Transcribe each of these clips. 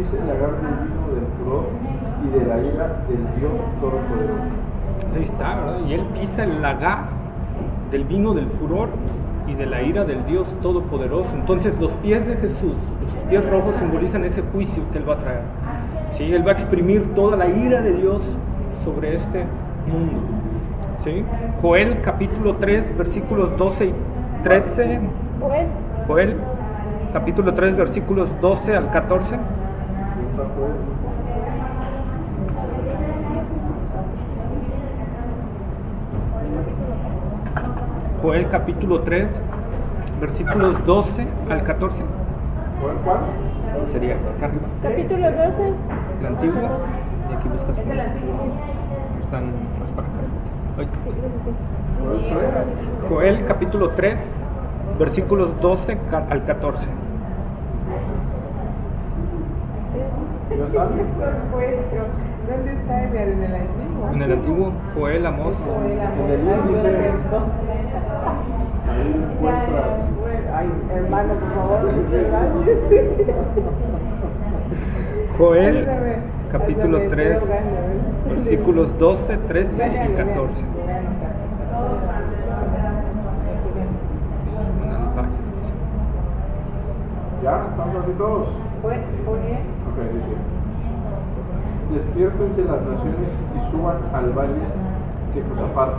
pisa el lagar del vino del furor y de la ira del Dios Todopoderoso. Ahí está, ¿verdad? Y él pisa el lagar del vino del furor y de la ira del Dios Todopoderoso. Entonces los pies de Jesús, los pies rojos, simbolizan ese juicio que él va a traer. ¿Sí? Él va a exprimir toda la ira de Dios sobre este mundo. ¿Sí? Joel capítulo 3 versículos 12 y 13. Joel capítulo 3 versículos 12 al 14. Joel capítulo 3 versículos 12 al 14. ¿Cuál? Sería acá arriba. Capítulo 12. El antiguo. Y aquí buscas. Es el antiguo, sí. Están más para acá. Ay. Sí, gracias. Joel capítulo 3 versículos 12 al 14. ¿No está? ¿Dónde está en el antiguo? En el antiguo, Joel, Amós. En el índice. Ahí encuentras. Ay, hermano, por favor, no te Joel capítulo 3 versículos 12, 13 y 14. ¿Ya? ¿Estamos así todos? Fue bien. Ok, dice. Despiértense las naciones y suban al valle que Josafat,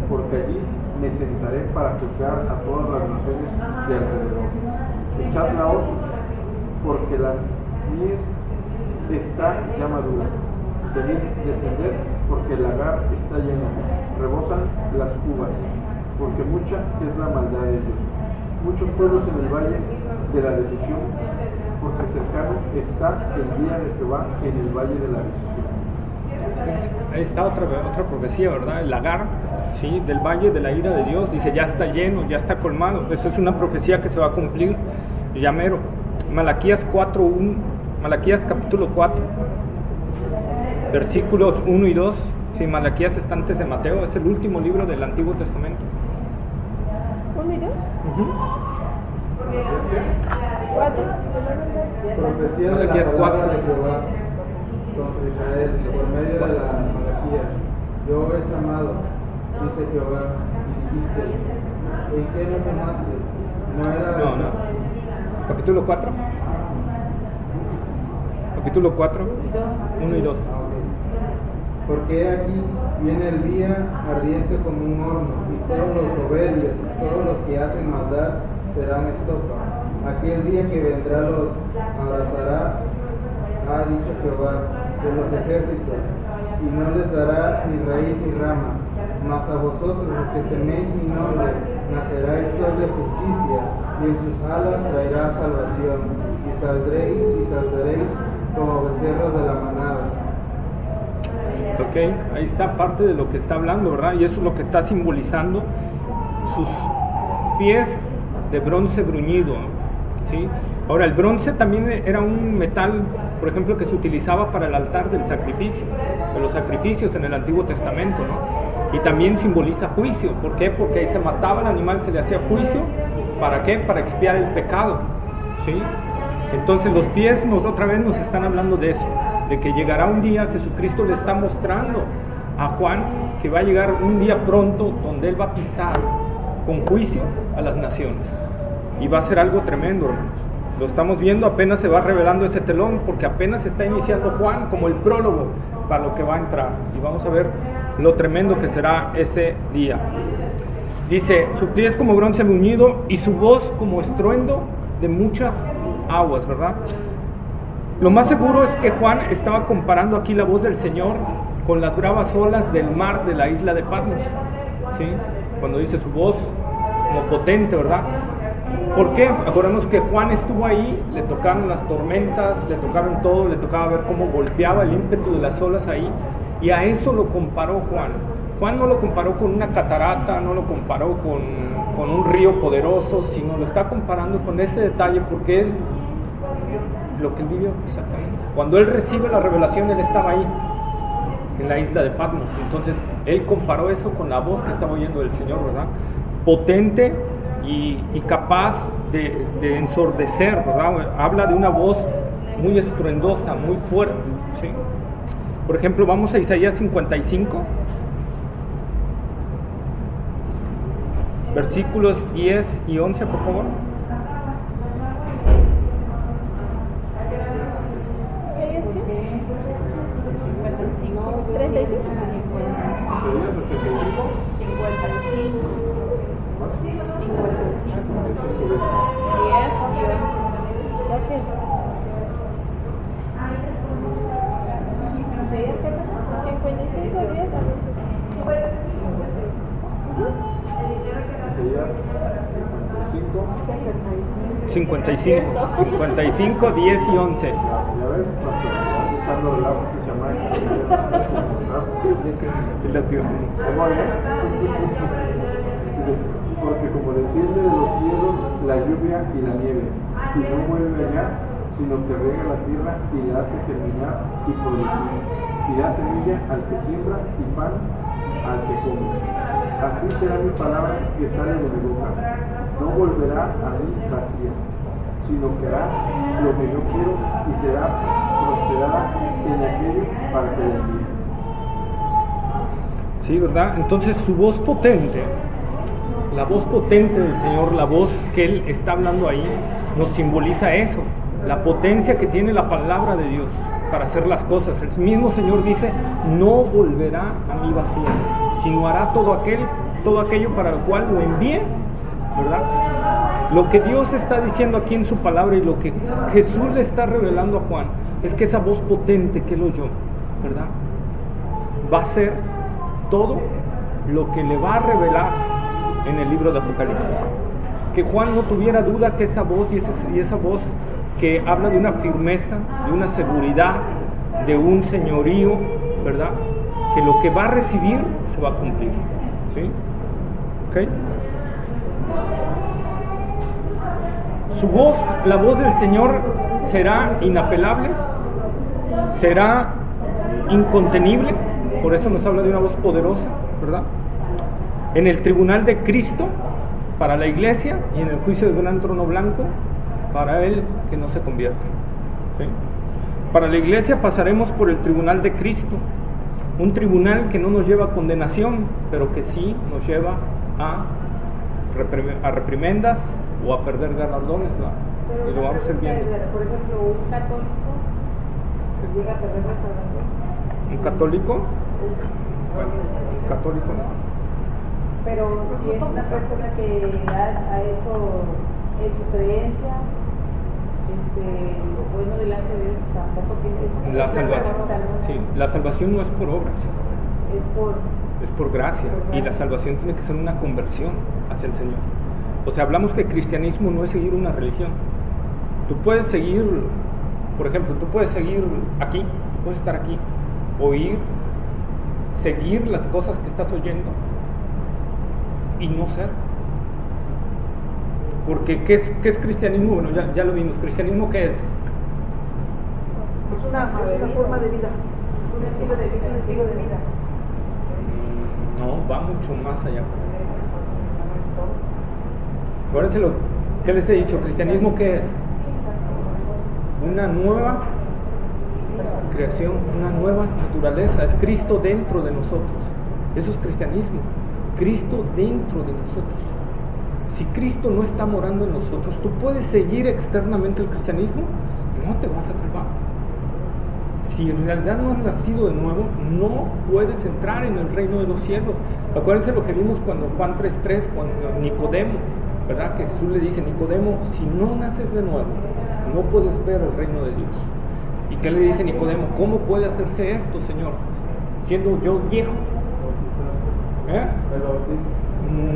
porque allí me sentaré para juzgar a todas las naciones de alrededor. Echad la hoz, porque la mies está ya madura. Venid descender, porque el lagar está lleno. Rebosan las uvas, porque mucha es la maldad de ellos. Muchos pueblos en el valle de la decisión, porque cercano está el día de Jehová en el valle de la decisión. Ahí está otra profecía, ¿verdad? El lagar, ¿sí? Del valle de la ira de Dios. Dice, ya está lleno, ya está colmado. Eso es una profecía que se va a cumplir ya mero. Malaquías 4:1, Malaquías capítulo 4, versículos 1 y 2. Sí, Malaquías está antes de Mateo, es el último libro del Antiguo Testamento. ¿1 y 2? Profecía de la Malaquías palabra 4. de Jehová contra Israel por medio de la Malaquías. Yo os he amado, dice Jehová, y dijisteis, ¿en qué nos amaste? No era No. Capítulo 4. Capítulo 4, 1 y 2. Porque he aquí viene el día ardiente como un horno, y todos los soberbios, todos los que hacen maldad serán estopa. Aquel día que vendrá los abrazará, ha dicho Jehová de los ejércitos, y no les dará ni raíz ni rama. Mas a vosotros, los que teméis mi nombre, nacerá el sol de justicia, y en sus alas traerá salvación, y saltaréis como becerros de la manada. Ok, ahí está parte de lo que está hablando, ¿verdad? Y eso es lo que está simbolizando sus pies de bronce bruñido, ¿sí? Ahora, el bronce también era un metal, por ejemplo, que se utilizaba para el altar del sacrificio, de los sacrificios en el Antiguo Testamento, ¿no? Y también simboliza juicio. ¿Por qué? Porque ahí se mataba el animal, se le hacía juicio. ¿Para qué? Para expiar el pecado, ¿sí? Entonces los pies otra vez nos están hablando de eso, de que llegará un día, Jesucristo le está mostrando a Juan que va a llegar un día pronto donde él va a pisar con juicio a las naciones. Y va a ser algo tremendo, hermanos. Lo estamos viendo, apenas se va revelando ese telón, porque apenas está iniciando Juan como el prólogo para lo que va a entrar. Y vamos a ver lo tremendo que será ese día. Dice, su pie es como bronce bruñido y su voz como estruendo de muchas aguas, ¿verdad? Lo más seguro es que Juan estaba comparando aquí la voz del Señor con las bravas olas del mar de la isla de Patmos, ¿sí? Cuando dice su voz como potente, ¿verdad? ¿Por qué? Acordamos que Juan estuvo ahí, le tocaron las tormentas, le tocaron todo, le tocaba ver cómo golpeaba el ímpetu de las olas ahí, y a eso lo comparó Juan. Juan no lo comparó con una catarata, no lo comparó con un río poderoso, sino lo está comparando con ese detalle, porque él, lo que él vivió exactamente. Cuando él recibe la revelación, él estaba ahí, en la isla de Patmos. Entonces, él comparó eso con la voz que estaba oyendo del Señor, ¿verdad? Potente y capaz de ensordecer, ¿verdad? Habla de una voz muy estruendosa, muy fuerte, ¿sí? Por ejemplo, vamos a Isaías 55, versículos 10 y 11, por favor. Isaías 55, 10 y 11. Ya ves, estando al lado de chamaco. Es la tierra. Porque como desciende de los cielos la lluvia y la nieve, y no vuelve allá, sino que riega la tierra y la hace germinar y producir, y da semilla al que siembra y pan al que come. Así será mi palabra que sale de mi boca. No volverá a mí vacía, sino que hará lo que yo quiero y será prosperada en aquello para que le envíe. Sí, ¿verdad? Entonces su voz potente, la voz potente del Señor, la voz que Él está hablando ahí, nos simboliza eso, la potencia que tiene la palabra de Dios para hacer las cosas. El mismo Señor dice, no volverá a mí vacía, sino hará todo aquello para el cual lo envíe, ¿verdad? Lo que Dios está diciendo aquí en su palabra y lo que Jesús le está revelando a Juan, es que esa voz potente que Él oyó, ¿verdad?, va a ser todo lo que le va a revelar en el libro de Apocalipsis. Que Juan no tuviera duda que esa voz y esa voz que habla de una firmeza, de una seguridad, de un señorío, ¿verdad?, que lo que va a recibir se va a cumplir, ¿sí? ¿Ok? Su voz, la voz del Señor, será inapelable, será incontenible, por eso nos habla de una voz poderosa, ¿verdad? En el tribunal de Cristo para la iglesia y en el juicio de gran trono blanco para el que no se convierte, ¿sí? Para la iglesia pasaremos por el tribunal de Cristo, un tribunal que no nos lleva a condenación, pero que sí nos lleva a reprimendas o a perder galardones, ¿no? Y lo vamos a ir viendo. Por ejemplo, un católico que llega a perder la salvación. ¿Un católico? Bueno, un católico no. Pero si es una persona que ha hecho en su creencia lo bueno delante de Dios, tampoco tiene la salvación. Sí, la salvación no es por obras. Es por gracia. Y la salvación tiene que ser una conversión hacia el Señor. O sea, hablamos que el cristianismo no es seguir una religión. Tú puedes seguir, por ejemplo, tú puedes seguir aquí, tú puedes estar aquí, oír, seguir las cosas que estás oyendo y no ser. Porque ¿qué es cristianismo? Bueno, ya lo vimos. ¿Cristianismo qué es? Es una forma de vida, un estilo de vida. No, va mucho más allá. Acuérdense lo que les he dicho. ¿Cristianismo qué es? Una nueva creación, una nueva naturaleza. Es Cristo dentro de nosotros. Eso es cristianismo. Cristo dentro de nosotros. Si Cristo no está morando en nosotros, tú puedes seguir externamente el cristianismo, no te vas a salvar. Si en realidad no has nacido de nuevo, no puedes entrar en el reino de los cielos. Acuérdense lo que vimos cuando Juan 3:3, cuando Nicodemo, ¿verdad? Que Jesús le dice, Nicodemo, si no naces de nuevo, no puedes ver el reino de Dios. ¿Y qué le dice Nicodemo? ¿Cómo puede hacerse esto, Señor? Siendo yo viejo.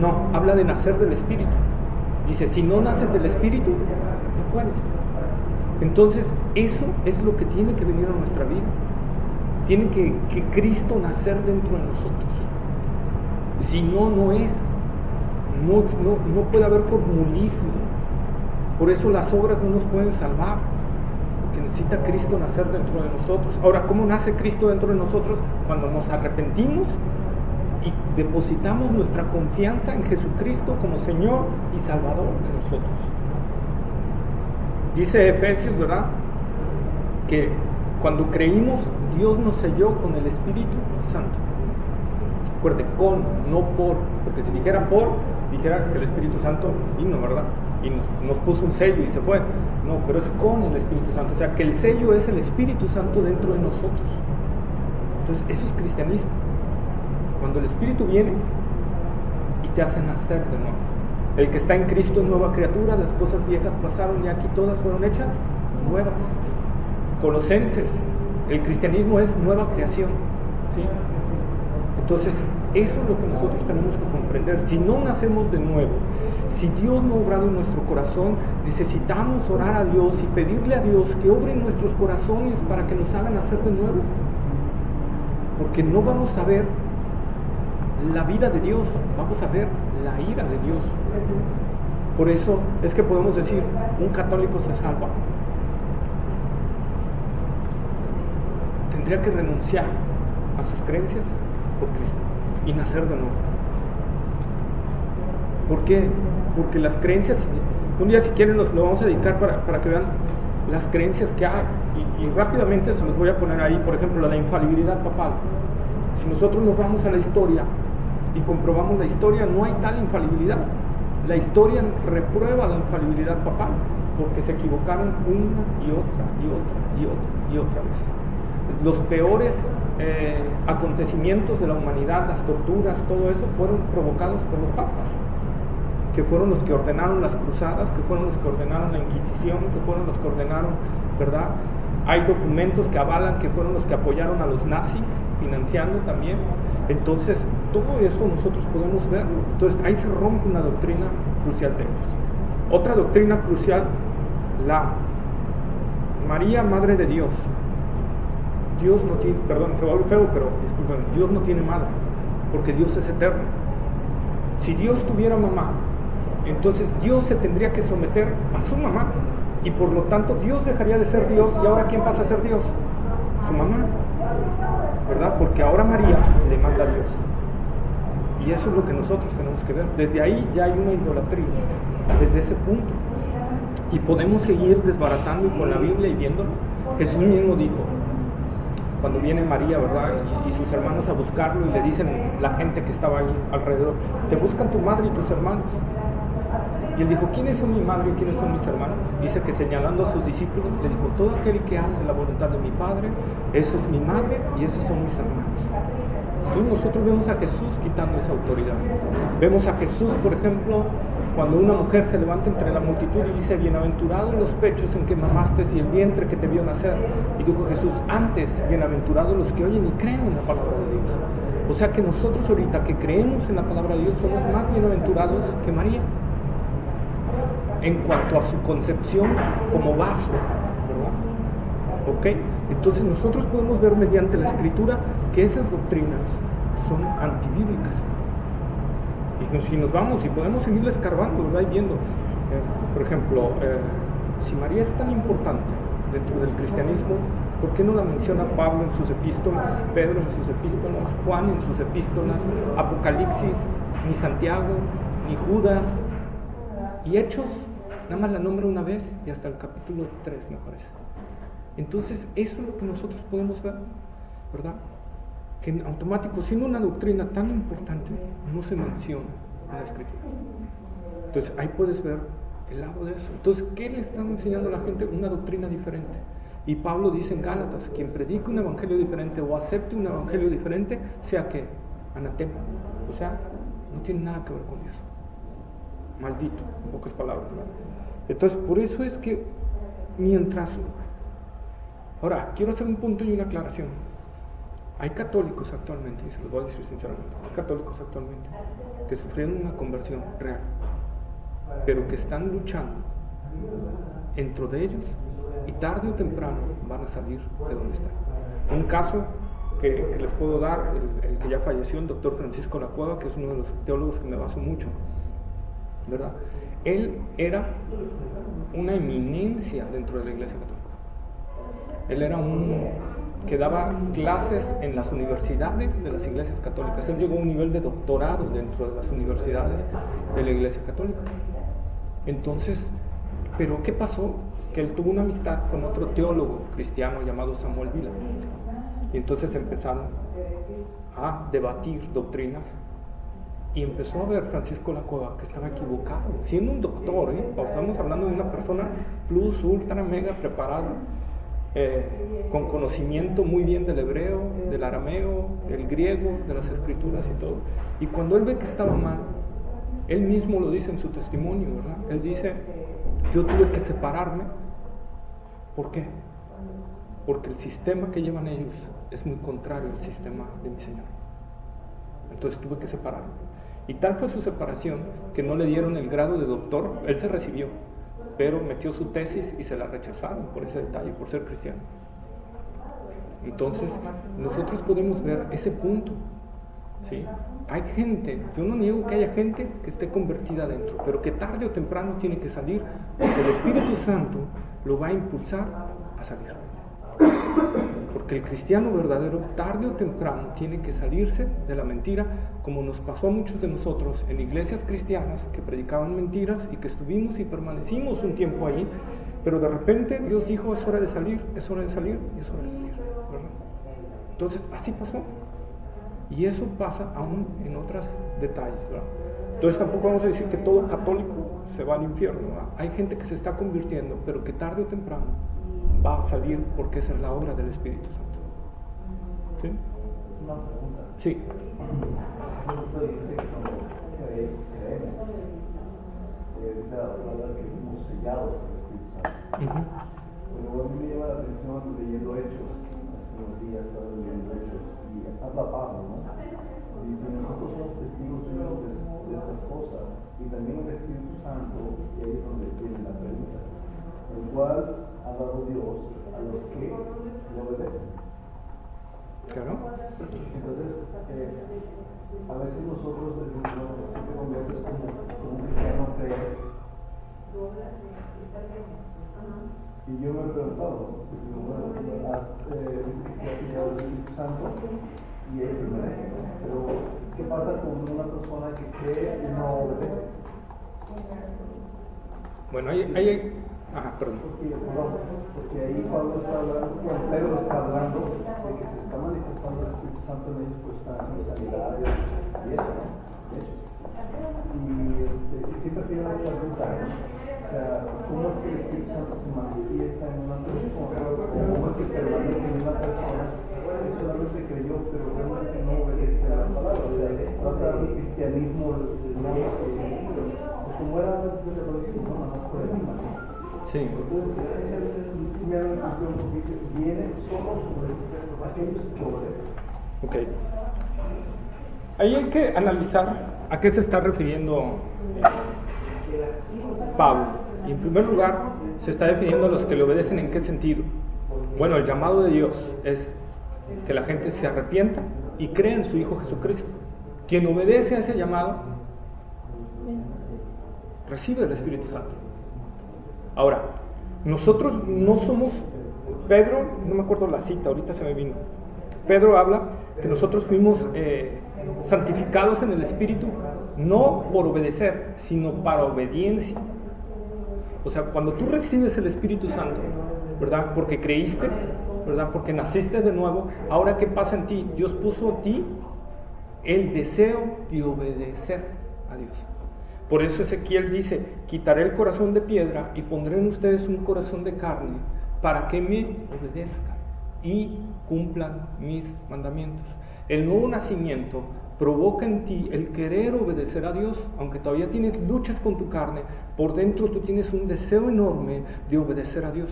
No, habla de nacer del Espíritu. Dice, si no naces del Espíritu, no puedes. Entonces, eso es lo que tiene que venir a nuestra vida. Tiene que Cristo nacer dentro de nosotros. Si no, no es. No puede haber formulismo. Por eso las obras no nos pueden salvar. Porque necesita Cristo nacer dentro de nosotros. Ahora, ¿cómo nace Cristo dentro de nosotros? Cuando nos arrepentimos y depositamos nuestra confianza en Jesucristo como Señor y Salvador de nosotros. Dice Efesios, ¿verdad? que cuando creímos, Dios nos selló con el Espíritu Santo. Recuerde, con, no por, porque si dijera por, dijera que el Espíritu Santo vino, ¿verdad? Y nos puso un sello y se fue. No, pero es con el Espíritu Santo. O sea, que el sello es el Espíritu Santo dentro de nosotros. Entonces, eso es cristianismo. Cuando el Espíritu viene y te hace nacer de nuevo. El que está en Cristo es nueva criatura, las cosas viejas pasaron y aquí todas fueron hechas nuevas. Colosenses, el cristianismo es nueva creación, ¿sí? Entonces, eso es lo que nosotros tenemos que comprender. Si no nacemos de nuevo, si Dios no ha obrado en nuestro corazón, necesitamos orar a Dios y pedirle a Dios que obre en nuestros corazones para que nos hagan nacer de nuevo. Porque no vamos a ver la vida de Dios, vamos a ver la ira de Dios. Por eso es que podemos decir, un católico se salva. Tendría que renunciar a sus creencias por Cristo y nacer de nuevo. ¿Por qué? Porque las creencias, un día si quieren lo vamos a dedicar para que vean las creencias que hay, y rápidamente se los voy a poner ahí. Por ejemplo, la infalibilidad papal. Si nosotros nos vamos a la historia y comprobamos la historia, no hay tal infalibilidad. La historia reprueba la infalibilidad papal porque se equivocaron una y otra vez. Los peores acontecimientos de la humanidad, las torturas, todo eso fueron provocados por los papas, que fueron los que ordenaron las cruzadas, que fueron los que ordenaron la Inquisición, que fueron los que ordenaron, ¿verdad? Hay documentos que avalan que fueron los que apoyaron a los nazis, financiando también. Entonces, todo eso nosotros podemos verlo. Entonces, ahí se rompe una doctrina crucial de ellos. Otra doctrina crucial, la María, Madre de Dios. Dios no tiene, perdón, se va a ver feo, pero disculpen, Dios no tiene madre, porque Dios es eterno. Si Dios tuviera mamá, entonces Dios se tendría que someter a su mamá, y por lo tanto Dios dejaría de ser Dios, y ahora ¿quién pasa a ser Dios? Su mamá, ¿verdad? Porque ahora María le manda a Dios. Y eso es lo que nosotros tenemos que ver. Desde ahí ya hay una idolatría, desde ese punto. Y podemos seguir desbaratando y con la Biblia y viéndolo. Jesús mismo dijo, cuando viene María, ¿verdad? Y sus hermanos a buscarlo y le dicen la gente que estaba ahí alrededor, te buscan tu madre y tus hermanos. Y él dijo, ¿quiénes son mi madre y quiénes son mis hermanos? Dice que señalando a sus discípulos, le dijo, todo aquel que hace la voluntad de mi Padre, esa es mi madre y esos son mis hermanos. Entonces nosotros vemos a Jesús quitando esa autoridad. Vemos a Jesús, por ejemplo, cuando una mujer se levanta entre la multitud y dice, bienaventurados los pechos en que mamaste y el vientre que te vio nacer. Y dijo Jesús, antes, bienaventurados los que oyen y creen en la palabra de Dios. O sea que nosotros ahorita que creemos en la palabra de Dios somos más bienaventurados que María, en cuanto a su concepción como vaso, ¿verdad? ¿Ok? Entonces nosotros podemos ver mediante la Escritura que esas doctrinas son antibíblicas. Y si nos vamos y podemos seguir escarbando, ¿verdad? Y viendo, por ejemplo, si María es tan importante dentro del cristianismo, ¿por qué no la menciona Pablo en sus epístolas, Pedro en sus epístolas, Juan en sus epístolas, Apocalipsis, ni Santiago, ni Judas, y Hechos? Nada más la nombra una vez y hasta el capítulo 3, me parece. Entonces, eso es lo que nosotros podemos ver, ¿verdad? Que en automático, siendo una doctrina tan importante, no se menciona en la Escritura. Entonces, ahí puedes ver el lado de eso. Entonces, ¿qué le están enseñando a la gente? Una doctrina diferente. Y Pablo dice en Gálatas, quien predique un evangelio diferente o acepte un evangelio diferente, sea que anatema. O sea, no tiene nada que ver con eso. Maldito, en pocas palabras, ¿verdad? Entonces, por eso es que mientras... Ahora, quiero hacer un punto y una aclaración. Hay católicos actualmente, y se los voy a decir sinceramente, hay católicos actualmente que sufrieron una conversión real, pero que están luchando dentro de ellos y tarde o temprano van a salir de donde están. Un caso que les puedo dar, el que ya falleció, el doctor Francisco Lacueva, que es uno de los teólogos que me baso mucho, ¿verdad? Él era una eminencia dentro de la Iglesia Católica. Él era que daba clases en las universidades de las iglesias católicas. Él llegó a un nivel de doctorado dentro de las universidades de la Iglesia Católica. Entonces, ¿pero qué pasó? que él tuvo una amistad con otro teólogo cristiano llamado Samuel Vila. Y entonces empezaron a debatir doctrinas y empezó a ver Francisco Lacueva que estaba equivocado, siendo un doctor, estamos hablando de una persona plus, ultra, mega preparada, con conocimiento muy bien del hebreo, del arameo, del griego, de las escrituras y todo. Y cuando él ve que estaba mal, él mismo lo dice en su testimonio, ¿verdad? Él dice, yo tuve que separarme. ¿Por qué? Porque el sistema que llevan ellos es muy contrario al sistema de mi Señor. Entonces tuve que separarme. Y tal fue su separación que no le dieron el grado de doctor. Él se recibió, pero metió su tesis y se la rechazaron por ese detalle, por ser cristiano. Entonces, nosotros podemos ver ese punto, ¿sí? Hay gente, yo no niego que haya gente que esté convertida adentro, pero que tarde o temprano tiene que salir, porque el Espíritu Santo lo va a impulsar a salir. Porque el cristiano verdadero, tarde o temprano, tiene que salirse de la mentira, como nos pasó a muchos de nosotros en iglesias cristianas que predicaban mentiras y que estuvimos y permanecimos un tiempo ahí, pero de repente Dios dijo, es hora de salir, es hora de salir, y es hora de salir, ¿verdad? Entonces, así pasó. Y eso pasa aún en otros detalles, ¿verdad? Entonces tampoco vamos a decir que todo católico se va al infierno, ¿verdad? Hay gente que se está convirtiendo, pero que tarde o temprano va a salir porque esa es la obra del Espíritu Santo. ¿Sí? Una pregunta. Sí. Dice la palabra que fuimos sellados por el Espíritu Santo. Pero a mí me llama la atención leyendo Hechos, hace unos días estaba leyendo Hechos, y habla Pablo, ¿no? Dice, nosotros somos testigos suyos de estas cosas, y también el Espíritu Santo, y ahí es donde viene la pregunta, el cual ha dado Dios a los que le obedecen. Claro. Entonces, a veces nosotros decimos, no, si te conviertes como un cristiano crees. Y yo me he preguntado, bueno, dice que te ha sellado el Espíritu Santo y él permanece, pero ¿qué pasa con una persona que cree y no obedece? Bueno, ajá, perdón. Porque ahí Pablo está hablando, Pedro está hablando de que se está manifestando el Espíritu Santo en ellos, pues están haciendo sanidades y eso, ¿no? Y siempre tiene esta duda, ¿no? O sea, ¿cómo es que el Espíritu Santo se manifiesta en una persona? ¿Cómo es que permanece en una persona que solamente creyó, pero realmente no obedece a la palabra? O sea, trata del cristianismo, pues como era antes del catolicismo, ¿no? Nada más por encima, ¿no? Sí. Entonces, si me da la impresión porque dice, viene solo sobre aquellos que obedecen. Ok. Ahí hay que analizar a qué se está refiriendo Pablo. Y en primer lugar, se está definiendo a los que le obedecen en qué sentido. Bueno, el llamado de Dios es que la gente se arrepienta y cree en su Hijo Jesucristo. Quien obedece a ese llamado, recibe el Espíritu Santo. Ahora, nosotros no somos, Pedro, no me acuerdo la cita, ahorita se me vino. Pedro habla que nosotros fuimos santificados en el Espíritu, no por obedecer, sino para obediencia. O sea, cuando tú recibes el Espíritu Santo, ¿verdad? Porque creíste, ¿verdad? Porque naciste de nuevo, ahora ¿qué pasa en ti? Dios puso en ti el deseo de obedecer a Dios. Por eso Ezequiel dice, quitaré el corazón de piedra y pondré en ustedes un corazón de carne para que me obedezcan y cumplan mis mandamientos. El nuevo nacimiento provoca en ti el querer obedecer a Dios, aunque todavía tienes luchas con tu carne, por dentro tú tienes un deseo enorme de obedecer a Dios.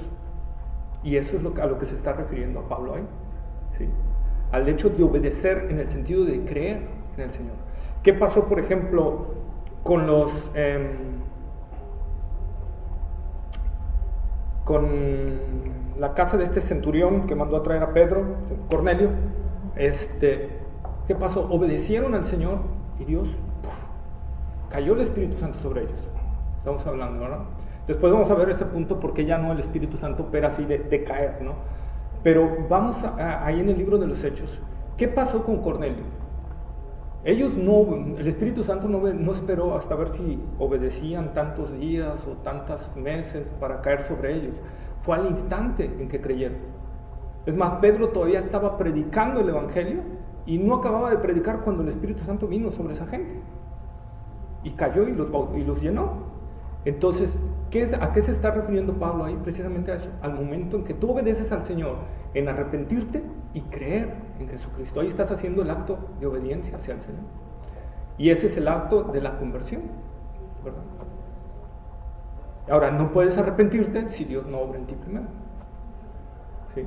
Y eso es a lo que se está refiriendo a Pablo ahí, ¿sí? Al hecho de obedecer en el sentido de creer en el Señor. ¿Qué pasó, por ejemplo, con con la casa de este centurión que mandó a traer a Pedro, Cornelio? ¿Qué pasó? Obedecieron al Señor y Dios, cayó el Espíritu Santo sobre ellos. Estamos hablando, ¿verdad? Después vamos a ver ese punto porque ya no el Espíritu Santo opera así de caer, ¿no? Pero vamos ahí en el libro de los Hechos. ¿Qué pasó con Cornelio? Ellos no, el Espíritu Santo no esperó hasta ver si obedecían tantos días o tantos meses para caer sobre ellos. Fue al instante en que creyeron. Es más, Pedro todavía estaba predicando el Evangelio y no acababa de predicar cuando el Espíritu Santo vino sobre esa gente. Y cayó y los llenó. Entonces, ¿a qué se está refiriendo Pablo ahí? Precisamente a eso, al momento en que tú obedeces al Señor, en arrepentirte y creer en Jesucristo. Ahí estás haciendo el acto de obediencia hacia el Señor. Y ese es el acto de la conversión, ¿verdad? Ahora, no puedes arrepentirte si Dios no obra en ti primero. ¿Sí?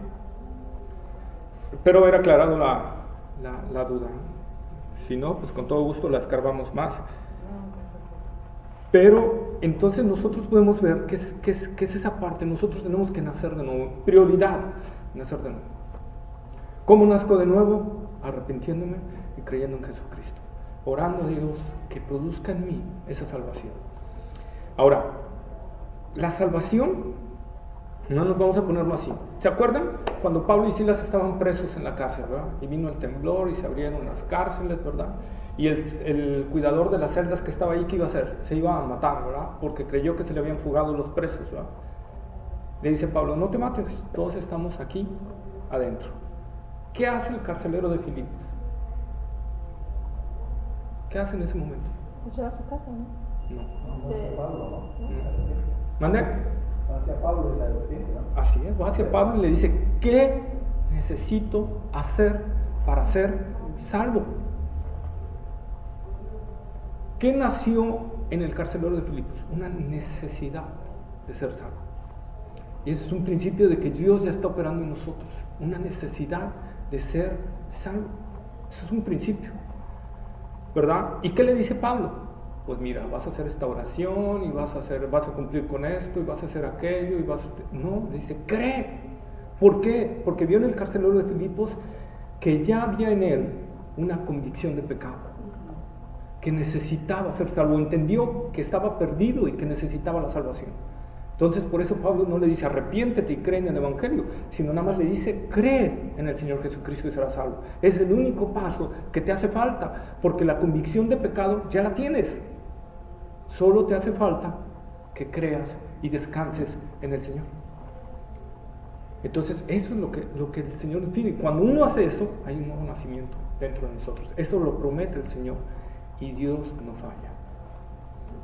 Espero haber aclarado la duda. Si no, pues con todo gusto la escarbamos más. Pero entonces nosotros podemos ver qué es esa parte. Nosotros tenemos que nacer de nuevo. Prioridad, nacer de nuevo. ¿Cómo nazco de nuevo? Arrepintiéndome y creyendo en Jesucristo. Orando a Dios que produzca en mí esa salvación. Ahora, la salvación, no nos vamos a ponerlo así. ¿Se acuerdan? Cuando Pablo y Silas estaban presos en la cárcel, ¿verdad? Y vino el temblor y se abrieron las cárceles, ¿verdad? Y el cuidador de las celdas que estaba ahí, ¿qué iba a hacer? Se iba a matar, ¿verdad? Porque creyó que se le habían fugado los presos, ¿verdad? Le dice Pablo, no te mates, todos estamos aquí adentro. ¿Qué hace el carcelero de Filipos? ¿Qué hace en ese momento? Pues lleva a su casa, ¿no? No. Hacia Pablo, ¿no? ¿Mande? Hacia Pablo es algo, ¿no? Así es, va hacia Pablo y le dice, ¿qué necesito hacer para ser salvo? ¿Qué nació en el carcelero de Filipos? Una necesidad de ser salvo. Y ese es un principio de que Dios ya está operando en nosotros. Una necesidad de ser salvo. Eso es un principio, ¿verdad? ¿Y qué le dice Pablo? Pues mira, vas a hacer esta oración y vas a cumplir con esto y vas a hacer aquello y No, le dice, cree. ¿Por qué? Porque vio en el carcelero de Filipos que ya había en él una convicción de pecado, que necesitaba ser salvo, entendió que estaba perdido y que necesitaba la salvación. Entonces por eso Pablo no le dice arrepiéntete y cree en el Evangelio, sino nada más le dice cree en el Señor Jesucristo y serás salvo. Es el único paso que te hace falta, porque la convicción de pecado ya la tienes. Solo te hace falta que creas y descanses en el Señor. Entonces eso es lo que el Señor nos pide. Cuando uno hace eso, hay un nuevo nacimiento dentro de nosotros. Eso lo promete el Señor. Y Dios no falla.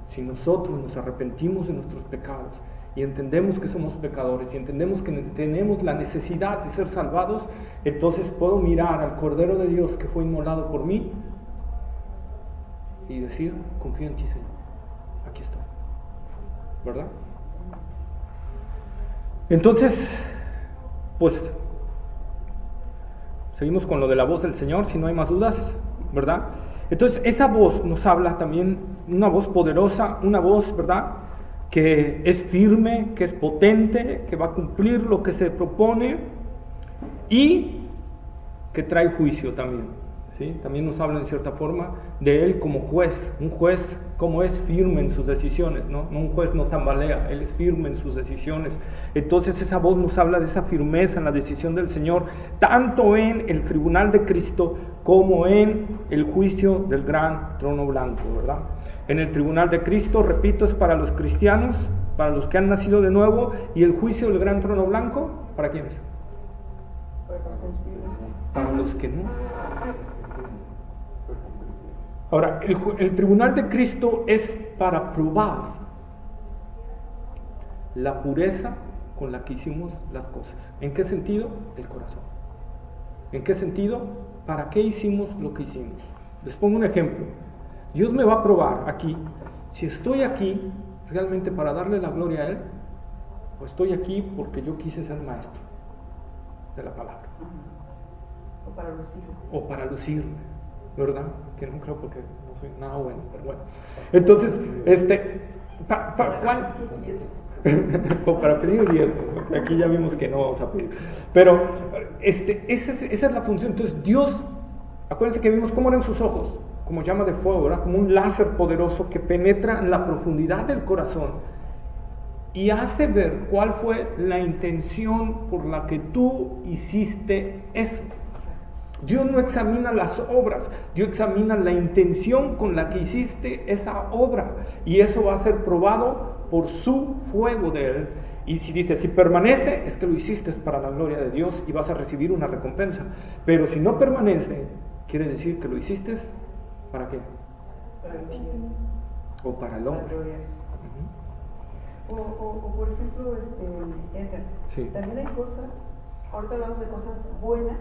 Si nosotros nos arrepentimos de nuestros pecados y entendemos que somos pecadores y entendemos que tenemos la necesidad de ser salvados, entonces puedo mirar al Cordero de Dios que fue inmolado por mí y decir, confío en ti, Señor, aquí estoy, ¿verdad? Entonces, pues seguimos con lo de la voz del Señor, si no hay más dudas, ¿verdad? Entonces esa voz nos habla también, una voz poderosa, una voz, ¿verdad?, que es firme, que es potente, que va a cumplir lo que se propone y que trae juicio también, ¿sí? También nos habla en cierta forma de Él como juez, un juez como es firme en sus decisiones, ¿no? Un juez no tambalea, Él es firme en sus decisiones. Entonces esa voz nos habla de esa firmeza en la decisión del Señor, tanto en el tribunal de Cristo como en el juicio del gran trono blanco, ¿verdad? En el tribunal de Cristo, repito, es para los cristianos, para los que han nacido de nuevo, y el juicio del gran trono blanco, ¿para quiénes? Para los que no. Ahora, el tribunal de Cristo es para probar la pureza con la que hicimos las cosas. ¿En qué sentido? El corazón. ¿En qué sentido? ¿Para qué hicimos lo que hicimos? Les pongo un ejemplo. Dios me va a probar aquí, si estoy aquí realmente para darle la gloria a Él, o estoy aquí porque yo quise ser maestro de la palabra. O para lucirme, ¿verdad? Que no creo porque no soy nada bueno, pero bueno. Entonces, ¿cuál? O para pedir diezmo, porque aquí ya vimos que no vamos a pedir. Pero esa es la función. Entonces Dios, acuérdense que vimos cómo eran sus ojos, como llama de fuego, ¿verdad? Como un láser poderoso que penetra en la profundidad del corazón y hace ver cuál fue la intención por la que tú hiciste eso. Dios no examina las obras, Dios examina la intención con la que hiciste esa obra, y eso va a ser probado por su fuego de Él. Y si dice, si permanece, es que lo hiciste para la gloria de Dios y vas a recibir una recompensa. Pero si no permanece, quiere decir que lo hiciste ¿para qué? Para ti. O para el hombre. O por ejemplo, Edgar, Sí. también hay cosas, ahorita hablamos de cosas buenas,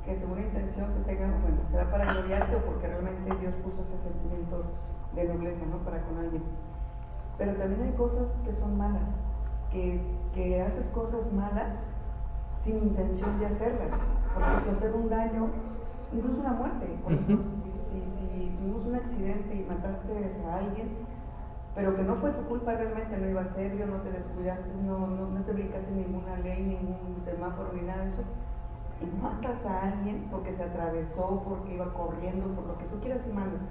que según la intención que tengan, bueno, será para gloriarte o porque realmente Dios puso ese sentimiento de nobleza, ¿no? Para con alguien. Pero también hay cosas que son malas, que haces cosas malas sin intención de hacerlas, porque hacer un daño, incluso una muerte. Por ejemplo, si tuvimos un accidente y mataste a alguien, pero que no fue tu culpa realmente, no iba serio, no te descuidaste, no te brincaste ninguna ley, ningún semáforo ni nada de eso, y matas a alguien porque se atravesó, porque iba corriendo, por lo que tú quieras y mandas.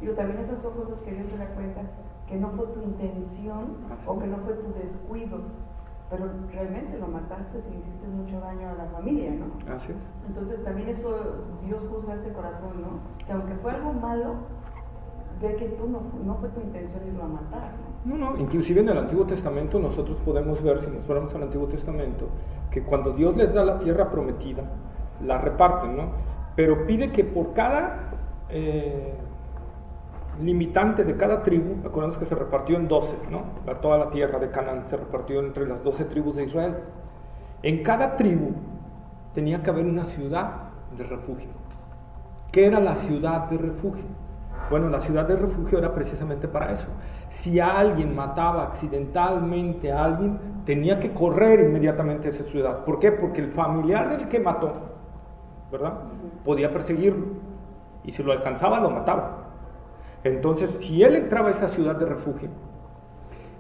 Digo, también esas son cosas que Dios se da cuenta que no fue tu intención o que no fue tu descuido, pero realmente lo mataste y hiciste mucho daño a la familia, ¿no? Así es. Entonces también eso Dios juzga ese corazón, ¿no? Que aunque fue algo malo, ve que tú no fue tu intención irlo a matar, ¿no? No, inclusive en el Antiguo Testamento nosotros podemos ver, si nos fuéramos al Antiguo Testamento, que cuando Dios les da la tierra prometida, la reparten, ¿no? Pero pide que por cada limitante de cada tribu, acordamos que se repartió en 12, ¿no? Toda la tierra de Canaán se repartió entre las 12 tribus de Israel. En cada tribu tenía que haber una ciudad de refugio. ¿Qué era la ciudad de refugio? Bueno, la ciudad de refugio era precisamente para eso. Si alguien mataba accidentalmente a alguien, tenía que correr inmediatamente a esa ciudad. ¿Por qué? Porque el familiar del que mató, ¿verdad?, podía perseguirlo, y si lo alcanzaba, lo mataba. Entonces, si él entraba a esa ciudad de refugio,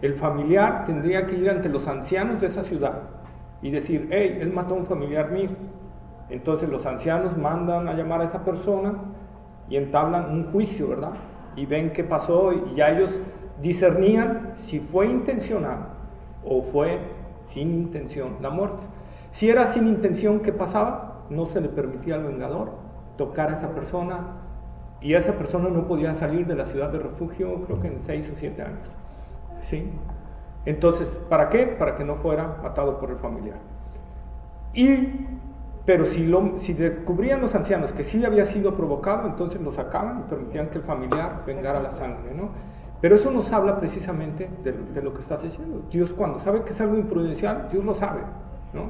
el familiar tendría que ir ante los ancianos de esa ciudad y decir, hey, él mató a un familiar mío. Entonces los ancianos mandan a llamar a esa persona y entablan un juicio, ¿verdad? Y ven qué pasó, y ya ellos discernían si fue intencional o fue sin intención la muerte. Si era sin intención, ¿qué pasaba? No se le permitía al vengador tocar a esa persona, y esa persona no podía salir de la ciudad de refugio, creo que en 6 o 7 años. ¿Sí? Entonces, ¿para qué? Para que no fuera matado por el familiar. Pero si descubrían los ancianos que sí había sido provocado, entonces lo sacaban y permitían que el familiar vengara la sangre, ¿no? Pero eso nos habla precisamente de lo que estás diciendo. Dios, cuando sabe que es algo imprudencial, Dios lo sabe, ¿no?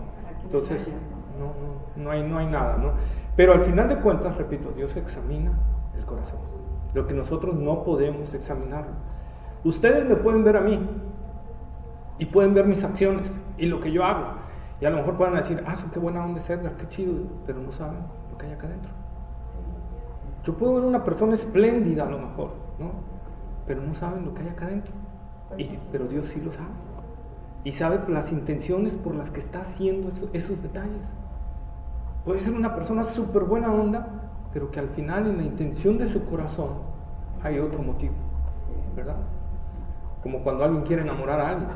Entonces, no hay nada, ¿no? Pero al final de cuentas, repito, Dios examina el corazón, lo que nosotros no podemos examinarlo. Ustedes me pueden ver a mí y pueden ver mis acciones y lo que yo hago, y a lo mejor pueden decir, qué buena onda es Edgar, qué chido, pero no saben lo que hay acá adentro. Yo puedo ver una persona espléndida a lo mejor, ¿no? Pero no saben lo que hay acá adentro, pero Dios sí lo sabe, y sabe las intenciones por las que está haciendo esos detalles. Puede ser una persona súper buena onda, pero que al final en la intención de su corazón hay otro motivo, ¿verdad? Como cuando alguien quiere enamorar a alguien,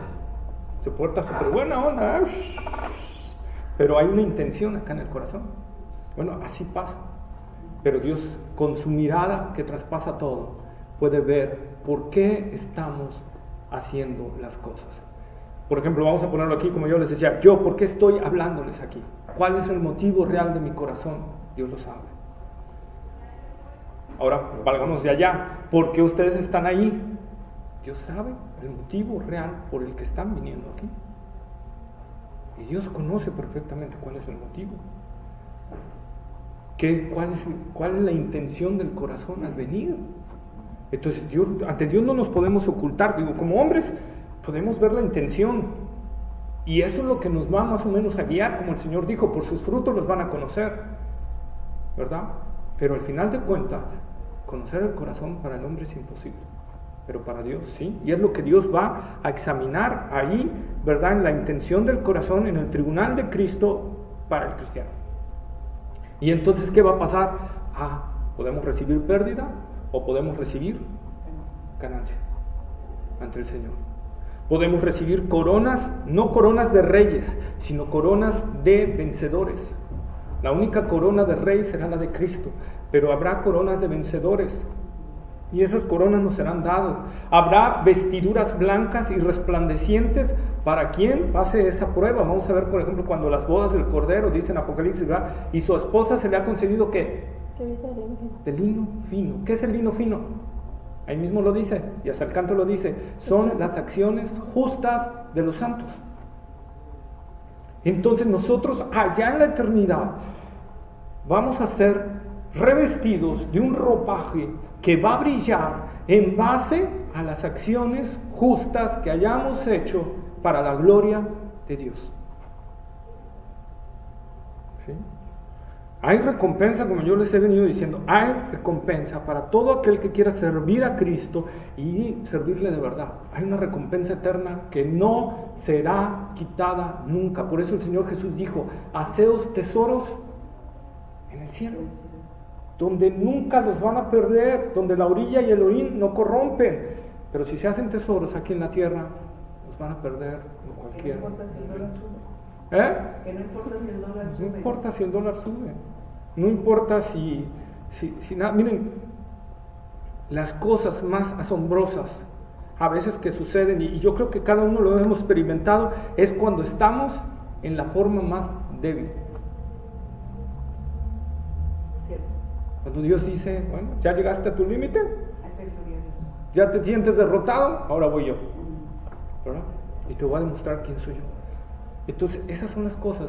se porta súper buena onda, pero hay una intención acá en el corazón. Bueno, así pasa. Pero Dios, con su mirada que traspasa todo, puede ver por qué estamos haciendo las cosas. Por ejemplo, vamos a ponerlo aquí, como yo les decía, ¿por qué estoy hablándoles aquí? ¿Cuál es el motivo real de mi corazón? Dios lo sabe. Ahora, valgamos de allá, ¿por qué ustedes están ahí? Dios sabe el motivo real por el que están viniendo aquí. Y Dios conoce perfectamente cuál es el motivo. ¿Cuál es la intención del corazón al venir? Entonces, ante Dios no nos podemos ocultar. Como hombres podemos ver la intención, y eso es lo que nos va más o menos a guiar, como el Señor dijo, por sus frutos los van a conocer, ¿verdad? Pero al final de cuentas, conocer el corazón para el hombre es imposible, pero para Dios sí, y es lo que Dios va a examinar ahí, ¿verdad? En la intención del corazón, en el tribunal de Cristo para el cristiano. Y entonces, ¿qué va a pasar? Podemos recibir pérdida o podemos recibir ganancia ante el Señor. Podemos recibir coronas, no coronas de reyes, sino coronas de vencedores. La única corona de rey será la de Cristo, pero habrá coronas de vencedores. Y esas coronas nos serán dadas. Habrá vestiduras blancas y resplandecientes para quien pase esa prueba. Vamos a ver, por ejemplo, cuando las bodas del Cordero, dice en Apocalipsis, ¿verdad? Y su esposa se le ha concedido ¿qué? De lino fino. ¿Qué es el lino fino? Ahí mismo lo dice, y hasta el canto lo dice. Son las acciones justas de los santos. Entonces nosotros allá en la eternidad vamos a ser revestidos de un ropaje que va a brillar en base a las acciones justas que hayamos hecho para la gloria de Dios. ¿Sí? Hay recompensa, como yo les he venido diciendo, hay recompensa para todo aquel que quiera servir a Cristo y servirle de verdad. Hay una recompensa eterna que no será quitada nunca. Por eso el Señor Jesús dijo, haceos tesoros en el cielo, donde nunca los van a perder, donde la orilla y el orín no corrompen. Pero si se hacen tesoros aquí en la tierra, los van a perder en cualquier momento. Que no importa si el dólar sube. No importa si el dólar sube. No importa si nada. Miren, las cosas más asombrosas a veces que suceden, y yo creo que cada uno lo hemos experimentado, es cuando estamos en la forma más débil. Cuando Dios dice, bueno, ya llegaste a tu límite, ya te sientes derrotado, ahora voy yo, ¿verdad? Y te voy a demostrar quién soy yo. Entonces, esas son las cosas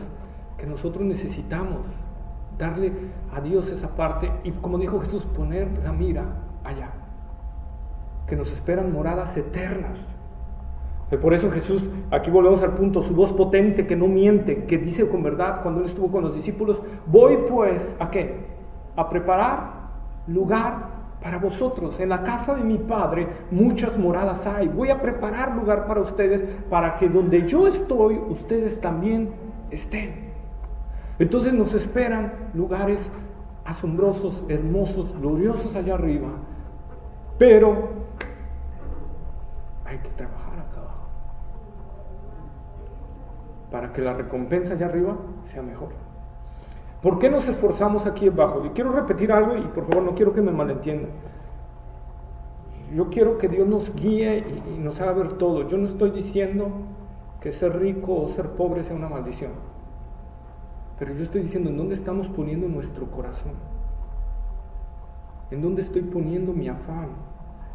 que nosotros necesitamos, darle a Dios esa parte, y como dijo Jesús, poner la mira allá, que nos esperan moradas eternas. Y por eso Jesús, aquí volvemos al punto, su voz potente que no miente, que dice con verdad cuando Él estuvo con los discípulos, voy pues, ¿a qué? A preparar lugar para vosotros. En la casa de mi Padre muchas moradas hay. Voy a preparar lugar para ustedes, para que donde yo estoy, ustedes también estén. Entonces nos esperan lugares asombrosos, hermosos, gloriosos allá arriba. Pero hay que trabajar acá abajo, para que la recompensa allá arriba sea mejor. ¿Por qué nos esforzamos aquí abajo? Y quiero repetir algo, y por favor no quiero que me malentiendan. Yo quiero que Dios nos guíe y nos haga ver todo. Yo no estoy diciendo que ser rico o ser pobre sea una maldición. Pero yo estoy diciendo en dónde estamos poniendo nuestro corazón. En dónde estoy poniendo mi afán.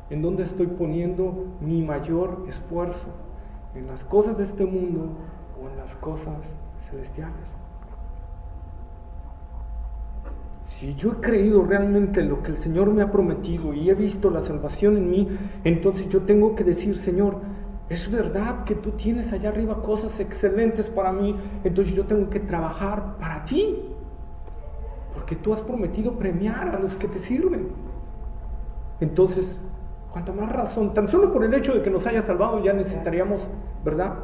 En dónde estoy poniendo mi mayor esfuerzo. ¿En las cosas de este mundo o en las cosas celestiales? Si yo he creído realmente en lo que el Señor me ha prometido y he visto la salvación en mí, entonces yo tengo que decir, Señor, es verdad que tú tienes allá arriba cosas excelentes para mí, entonces yo tengo que trabajar para ti, porque tú has prometido premiar a los que te sirven. Entonces, cuanta más razón, tan solo por el hecho de que nos haya salvado ya necesitaríamos, ¿verdad?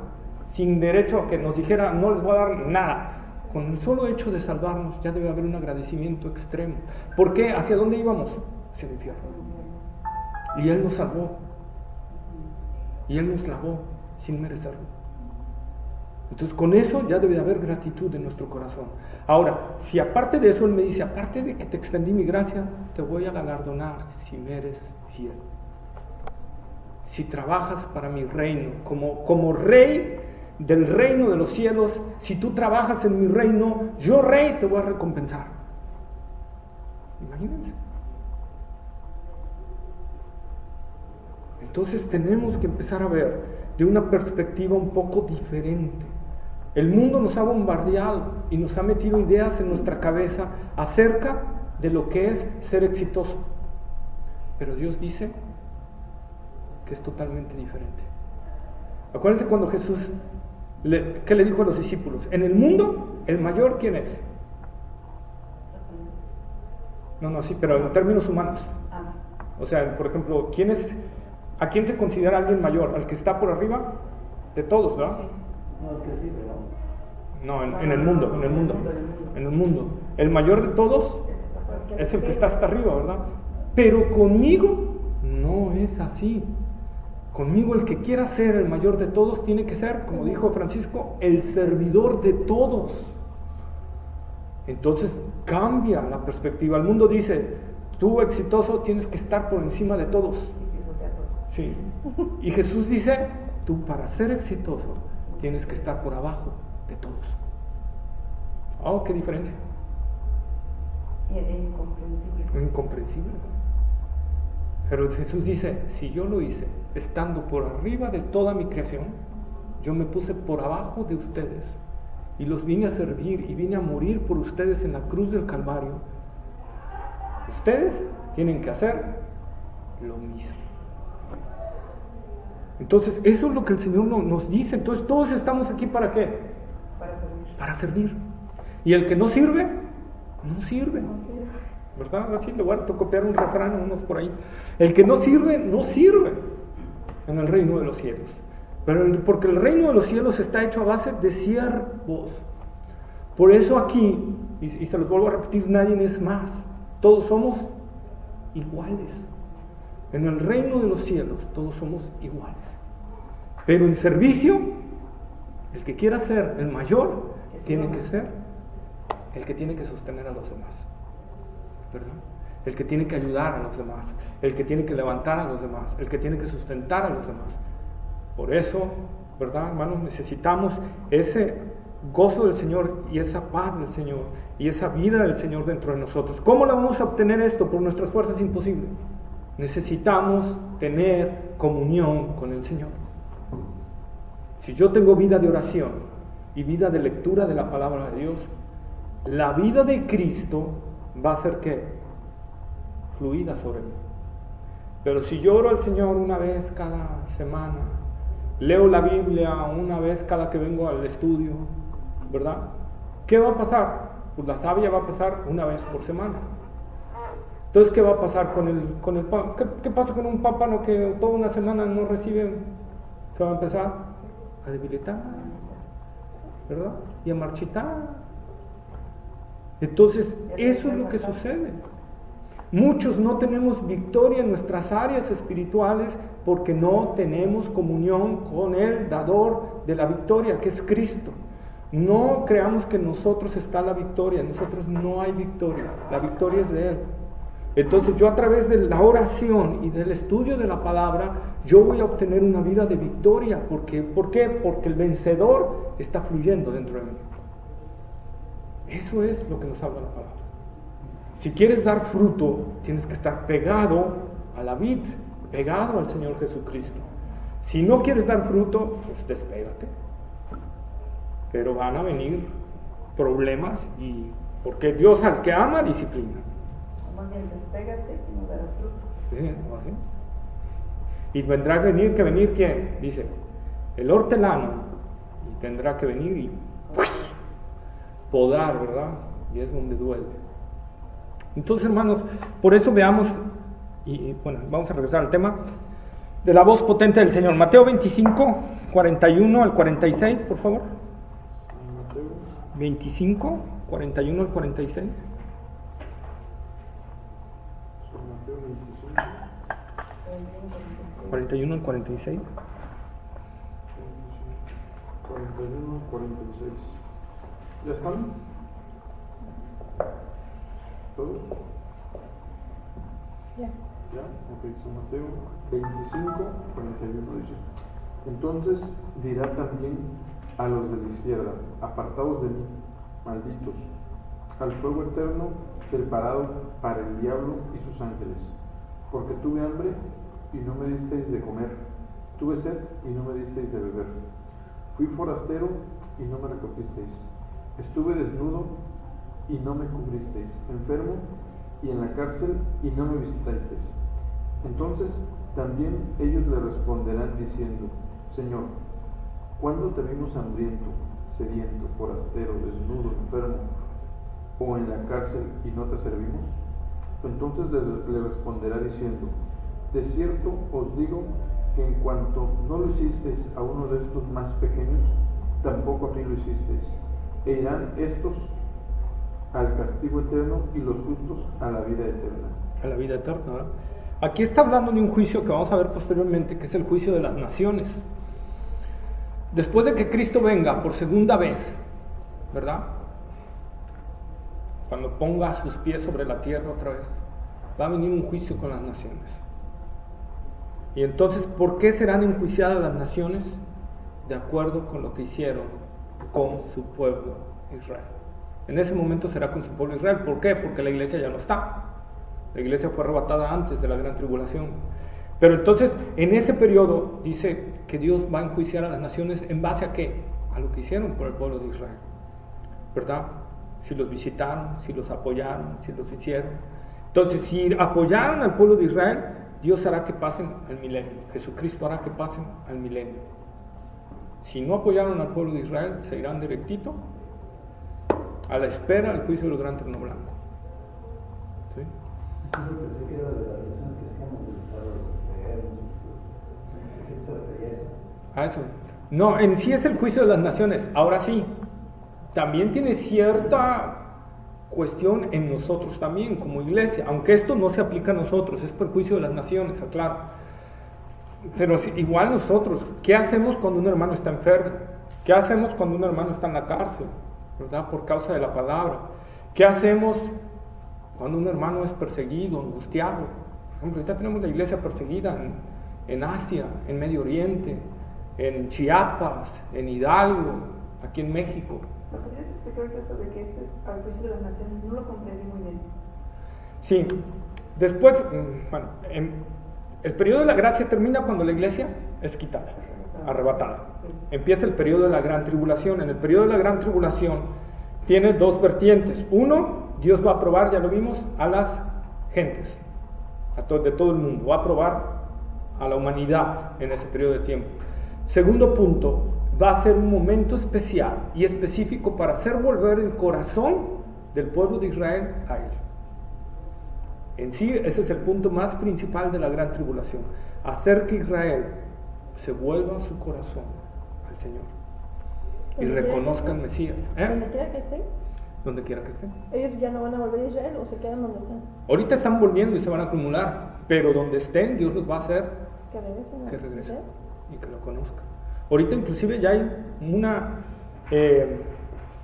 Sin derecho a que nos dijera, no les voy a dar nada. Con el solo hecho de salvarnos ya debe haber un agradecimiento extremo. ¿Por qué? ¿Hacia dónde íbamos? Hacia el infierno. Y Él nos salvó. Y Él nos lavó sin merecerlo. Entonces con eso ya debe haber gratitud en nuestro corazón. Ahora, si aparte de eso Él me dice, aparte de que te extendí mi gracia, te voy a galardonar si me eres fiel. Si trabajas para mi reino, como rey del reino de los cielos, si tú trabajas en mi reino, yo rey te voy a recompensar. Imagínense. Entonces tenemos que empezar a ver de una perspectiva un poco diferente. El mundo nos ha bombardeado y nos ha metido ideas en nuestra cabeza acerca de lo que es ser exitoso. Pero Dios dice que es totalmente diferente. Acuérdense cuando Jesús, ¿qué le dijo a los discípulos? En el mundo, el mayor, ¿quién es? No, sí, pero en términos humanos. O sea, por ejemplo, ¿a quién se considera alguien mayor? ¿Al que está por arriba? De todos, ¿verdad? No, que sí, pero no, en el mundo. El mayor de todos es el que está hasta arriba, ¿verdad? Pero conmigo no es así. Conmigo el que quiera ser el mayor de todos tiene que ser, como dijo Francisco, el servidor de todos. Entonces cambia la perspectiva. El mundo dice, tú exitoso tienes que estar por encima de todos. Sí. Y Jesús dice, tú para ser exitoso tienes que estar por abajo de todos. Oh, qué diferencia. Incomprensible. Incomprensible. Pero Jesús dice, si yo lo hice estando por arriba de toda mi creación, yo me puse por abajo de ustedes y los vine a servir y vine a morir por ustedes en la cruz del Calvario. Ustedes tienen que hacer lo mismo. Entonces, eso es lo que el Señor nos dice. Entonces, todos estamos aquí ¿para qué? Para servir. Y el que no sirve, no sirve. ¿Verdad? Ahora sí le voy a copiar un refrán a unos por ahí. El que no sirve, no sirve en el reino de los cielos. Porque el reino de los cielos está hecho a base de siervos. Por eso aquí, y se los vuelvo a repetir, nadie es más. Todos somos iguales. En el reino de los cielos todos somos iguales. Pero en servicio, el que quiera ser el mayor, tiene que ser el que tiene que sostener a los demás. ¿Verdad? El que tiene que ayudar a los demás, el que tiene que levantar a los demás, el que tiene que sustentar a los demás. Por eso, ¿verdad, hermanos? Necesitamos ese gozo del Señor y esa paz del Señor y esa vida del Señor dentro de nosotros. ¿Cómo la vamos a obtener esto? Por nuestras fuerzas, imposible. Necesitamos tener comunión con el Señor. Si yo tengo vida de oración y vida de lectura de la palabra de Dios, la vida de Cristo va a ser ¿qué? Fluida sobre mí. Pero si yo oro al Señor una vez cada semana, leo la Biblia una vez cada que vengo al estudio, ¿verdad? ¿Qué va a pasar? Pues la savia va a pasar una vez por semana. Entonces, ¿qué va a pasar con el papa? ¿Qué pasa con un pápano que toda una semana no recibe? Se va a empezar a debilitar, ¿verdad? Y a marchitar. Entonces, eso es lo que sucede. Muchos no tenemos victoria en nuestras áreas espirituales porque no tenemos comunión con el dador de la victoria, que es Cristo. No creamos que en nosotros está la victoria, en nosotros no hay victoria, la victoria es de Él. Entonces yo a través de la oración y del estudio de la palabra, yo voy a obtener una vida de victoria. ¿Por qué? Porque el vencedor está fluyendo dentro de mí. Eso es lo que nos habla la palabra. Si quieres dar fruto, tienes que estar pegado a la vid, pegado al Señor Jesucristo. Si no quieres dar fruto, pues despégate. Pero van a venir problemas porque Dios al que ama disciplina. Más bien, despégate y no darás fruto. Sí, ¿así? Y tendrá que venir ¿quién? Dice, el hortelano, y tendrá que venir y podar, ¿verdad? Y es donde duele. Entonces, hermanos, por eso veamos, y bueno, vamos a regresar al tema de la voz potente del Señor. Mateo 25, 41 al 46, por favor. 25, 41 al 46. 41 al 46. 41 al 46. ¿Ya están? ¿Todos? Ya. ¿Ya? Ok, San Mateo 25, 41 dice: Entonces dirá también a los de la izquierda: apartaos de mí, malditos, al fuego eterno preparado para el diablo y sus ángeles. Porque tuve hambre y no me disteis de comer, tuve sed y no me disteis de beber, fui forastero y no me recogisteis, estuve desnudo y no me cubristeis, enfermo y en la cárcel y no me visitasteis. Entonces también ellos le responderán diciendo: Señor, ¿cuándo te vimos hambriento, sediento, forastero, desnudo, enfermo o en la cárcel y no te servimos? Entonces le responderá diciendo: de cierto os digo que en cuanto no lo hicisteis a uno de estos más pequeños, tampoco a mí lo hicisteis. E irán estos al castigo eterno y los justos a la vida eterna. A la vida eterna, ¿verdad? Aquí está hablando de un juicio que vamos a ver posteriormente, que es el juicio de las naciones. Después de que Cristo venga por segunda vez, ¿verdad? cuando ponga sus pies sobre la tierra otra vez, va a venir un juicio con las naciones. Y entonces, ¿por qué serán enjuiciadas las naciones? De acuerdo con lo que hicieron con su pueblo Israel. En ese momento será con su pueblo Israel. ¿Por qué? Porque la iglesia ya no está. La iglesia fue arrebatada antes de la gran tribulación. Pero entonces, en ese periodo, dice que Dios va a enjuiciar a las naciones ¿en base a qué? A lo que hicieron por el pueblo de Israel, ¿verdad? Si los visitaron, si los apoyaron, si los hicieron. Entonces, si apoyaron al pueblo de Israel, Dios hará que pasen al milenio. Jesucristo hará que pasen al milenio. Si no apoyaron al pueblo de Israel, se irán directito a la espera del juicio del gran trono blanco. ¿Sí? Eso es lo que se queda de las relaciones que hacíamos de los A eso. No, en sí es el juicio de las naciones. Ahora sí, también tiene cierta cuestión en nosotros también, como iglesia, aunque esto no se aplica a nosotros, es por el juicio de las naciones, aclaro. Pero igual nosotros, ¿qué hacemos cuando un hermano está enfermo? ¿Qué hacemos cuando un hermano está en la cárcel? ¿Verdad? Por causa de la palabra. ¿Qué hacemos cuando un hermano es perseguido, angustiado? Por ejemplo, ahorita tenemos la iglesia perseguida en Asia, en Medio Oriente, en Chiapas, en Hidalgo, aquí en México. ¿Me podrías explicar esto de que este es al juicio de las naciones? No lo comprendí muy bien. Sí, después, bueno, el periodo de la gracia termina cuando la iglesia es quitada, arrebatada. Empieza el periodo de la gran tribulación. En el periodo de la gran tribulación tiene dos vertientes. Uno, Dios va a probar, ya lo vimos, a las gentes, de todo el mundo. Va a probar a la humanidad en ese periodo de tiempo. Segundo punto, va a ser un momento especial y específico para hacer volver el corazón del pueblo de Israel a Él. En sí, ese es el punto más principal de la gran tribulación. Hacer que Israel se vuelva su corazón al Señor y reconozca al Mesías. ¿Donde quiera que estén? Donde quiera que estén. ¿Ellos ya no van a volver a Israel o se quedan donde están? Ahorita están volviendo y se van a acumular, pero donde estén, Dios los va a hacer Que regresen. Y que lo conozcan. Ahorita inclusive ya hay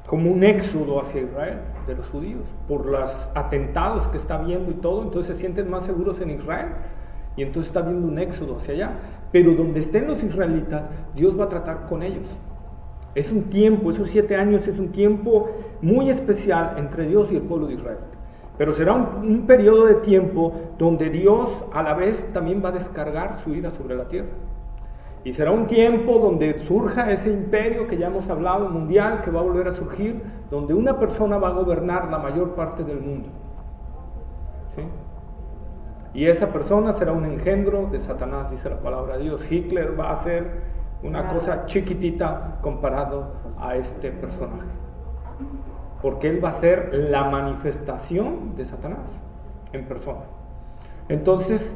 como un éxodo hacia Israel de los judíos por los atentados que está viendo y todo, entonces se sienten más seguros en Israel y entonces está viendo un éxodo hacia allá. Pero donde estén los israelitas, Dios va a tratar con ellos. Es un tiempo, esos 7 años es un tiempo muy especial entre Dios y el pueblo de Israel. Pero será un periodo de tiempo donde Dios a la vez también va a descargar su ira sobre la tierra. Y será un tiempo donde surja ese imperio que ya hemos hablado, mundial, que va a volver a surgir, donde una persona va a gobernar la mayor parte del mundo. ¿Sí? Y esa persona será un engendro de Satanás, dice la palabra de Dios. Hitler va a ser una cosa chiquitita comparado a este personaje. Porque él va a ser la manifestación de Satanás en persona. Entonces,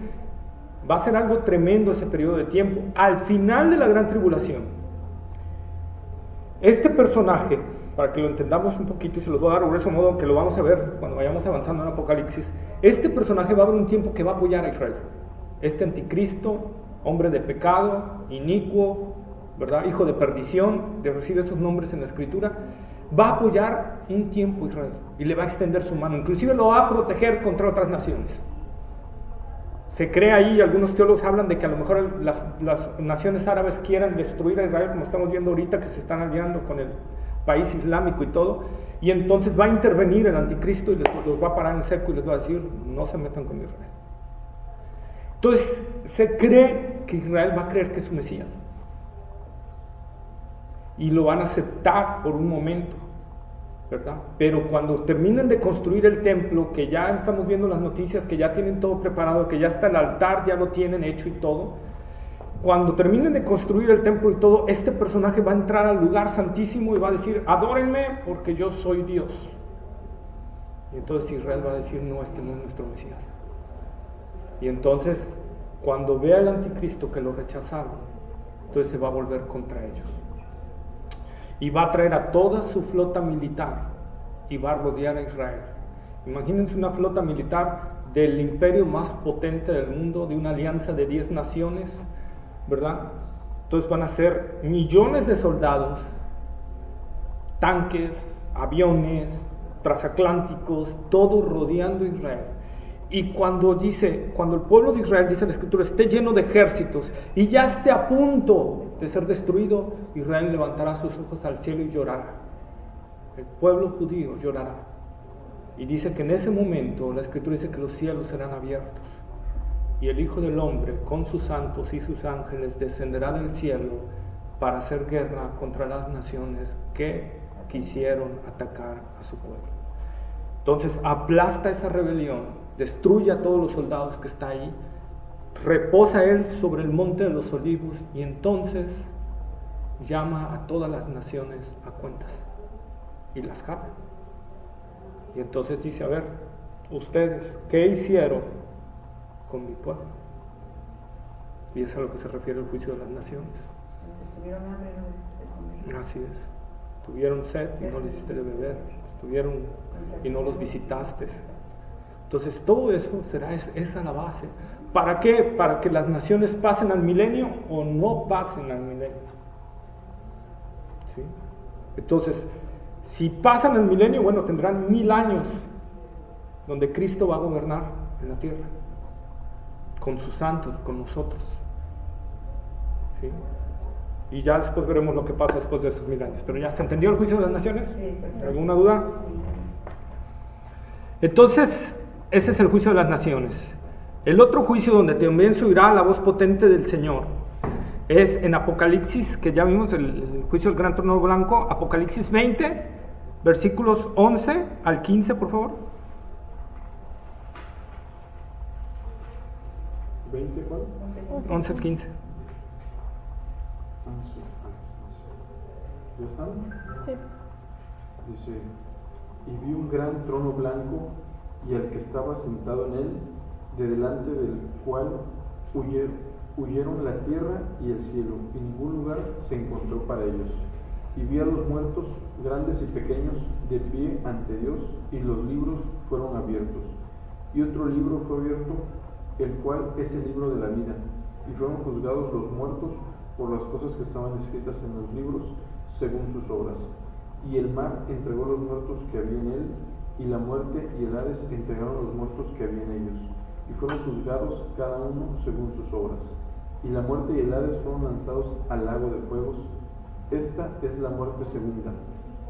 va a ser algo tremendo ese periodo de tiempo. Al final de la gran tribulación, este personaje, para que lo entendamos un poquito y se lo voy a dar por ese modo que lo vamos a ver cuando vayamos avanzando en Apocalipsis, este personaje va a haber un tiempo que va a apoyar a Israel. Este anticristo, hombre de pecado, inicuo, ¿verdad? Hijo de perdición, recibe esos nombres en la Escritura, va a apoyar un tiempo a Israel y le va a extender su mano, inclusive lo va a proteger contra otras naciones. Se cree ahí, algunos teólogos hablan de que a lo mejor las naciones árabes quieran destruir a Israel, como estamos viendo ahorita que se están aliando con el país islámico y todo, y entonces va a intervenir el anticristo y los va a parar en seco y les va a decir, no se metan con Israel. Entonces se cree que Israel va a creer que es su Mesías y lo van a aceptar por un momento, ¿verdad? Pero cuando terminen de construir el templo, que ya estamos viendo las noticias, que ya tienen todo preparado, que ya está el altar, ya lo tienen hecho y todo, cuando terminen de construir el templo y todo, este personaje va a entrar al lugar santísimo y va a decir, adórenme porque yo soy Dios. Y entonces Israel va a decir, no, este no es nuestro Mesías. Y entonces, cuando vea al anticristo que lo rechazaron, entonces se va a volver contra ellos. Y va a traer a toda su flota militar y va a rodear a Israel. Imagínense una flota militar del imperio más potente del mundo, de una alianza de 10 naciones, ¿verdad? Entonces van a ser millones de soldados, tanques, aviones, transatlánticos, todo rodeando Israel. Y cuando el pueblo de Israel, dice la Escritura, esté lleno de ejércitos y ya esté a punto de ser destruido, Israel levantará sus ojos al cielo y llorará. El pueblo judío llorará. Y dice que en ese momento, la Escritura dice que los cielos serán abiertos. Y el Hijo del Hombre, con sus santos y sus ángeles, descenderá del cielo para hacer guerra contra las naciones que quisieron atacar a su pueblo. Entonces, aplasta esa rebelión, destruye a todos los soldados que está ahí, reposa él sobre el monte de los olivos y entonces llama a todas las naciones a cuentas y las jala. Y entonces dice, a ver, ustedes, ¿qué hicieron con mi pueblo? Y es a lo que se refiere el juicio de las naciones. Tuvieron hambre, no les diste de comer. Así es. Tuvieron sed y no les diste de beber. Estuvieron y no los visitaste. Entonces todo eso esa la base. ¿Para qué? Para que las naciones pasen al milenio o no pasen al milenio. ¿Sí? Entonces, si pasan al milenio, bueno, tendrán 1000 años donde Cristo va a gobernar en la tierra, con sus santos, con nosotros. ¿Sí? Y ya después veremos lo que pasa después de esos 1000 años. Pero ya, ¿se entendió el juicio de las naciones? Sí, perfecto. ¿Alguna duda? Entonces, ese es el juicio de las naciones. El otro juicio donde también se oirá la voz potente del Señor es en Apocalipsis, que ya vimos el juicio del gran trono blanco, Apocalipsis 20, versículos 11 al 15, por favor. 20, ¿cuál? 11 al 15. ¿Ya están? Sí. Dice, y vi un gran trono blanco y al que estaba sentado en él, de delante del cual huyeron la tierra y el cielo, y ningún lugar se encontró para ellos. Y vi a los muertos, grandes y pequeños, de pie ante Dios, y los libros fueron abiertos. Y otro libro fue abierto, el cual es el libro de la vida, y fueron juzgados los muertos por las cosas que estaban escritas en los libros, según sus obras. Y el mar entregó los muertos que había en él, y la muerte y el Hades entregaron los muertos que había en ellos, y fueron juzgados cada uno según sus obras. Y la muerte y el Hades fueron lanzados al lago de fuegos. Esta es la muerte segunda,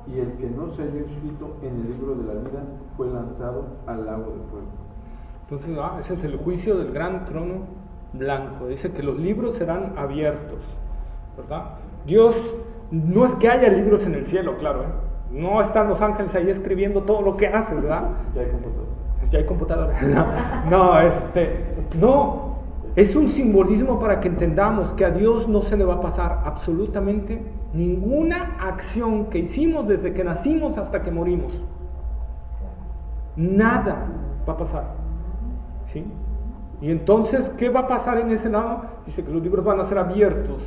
y el que no se halló inscrito en el libro de la vida fue lanzado al lago de fuego. Entonces, ese es el juicio del gran trono blanco. Dice que los libros serán abiertos, ¿verdad? Dios, no es que haya libros en el cielo, claro, ¿eh? No están los ángeles ahí escribiendo todo lo que haces, ¿verdad? Ya hay computador. Ya hay computadora. No, es un simbolismo para que entendamos que a Dios no se le va a pasar absolutamente ninguna acción que hicimos desde que nacimos hasta que morimos. Nada va a pasar. ¿Sí? Y entonces, ¿qué va a pasar en ese lado? Dice que los libros van a ser abiertos.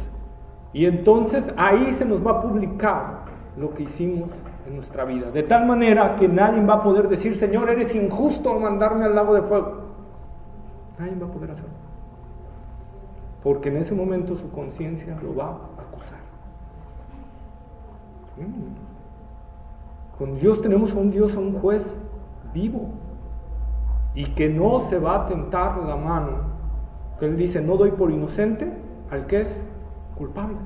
Y entonces ahí se nos va a publicar lo que hicimos en nuestra vida. De tal manera que nadie va a poder decir, Señor, eres injusto al mandarme al lago de fuego. Nadie va a poder hacerlo. Porque en ese momento su conciencia lo va a acusar. Con Dios tenemos a un juez vivo. Y que no se va a tentar la mano. Que Él dice, no doy por inocente al que es culpable.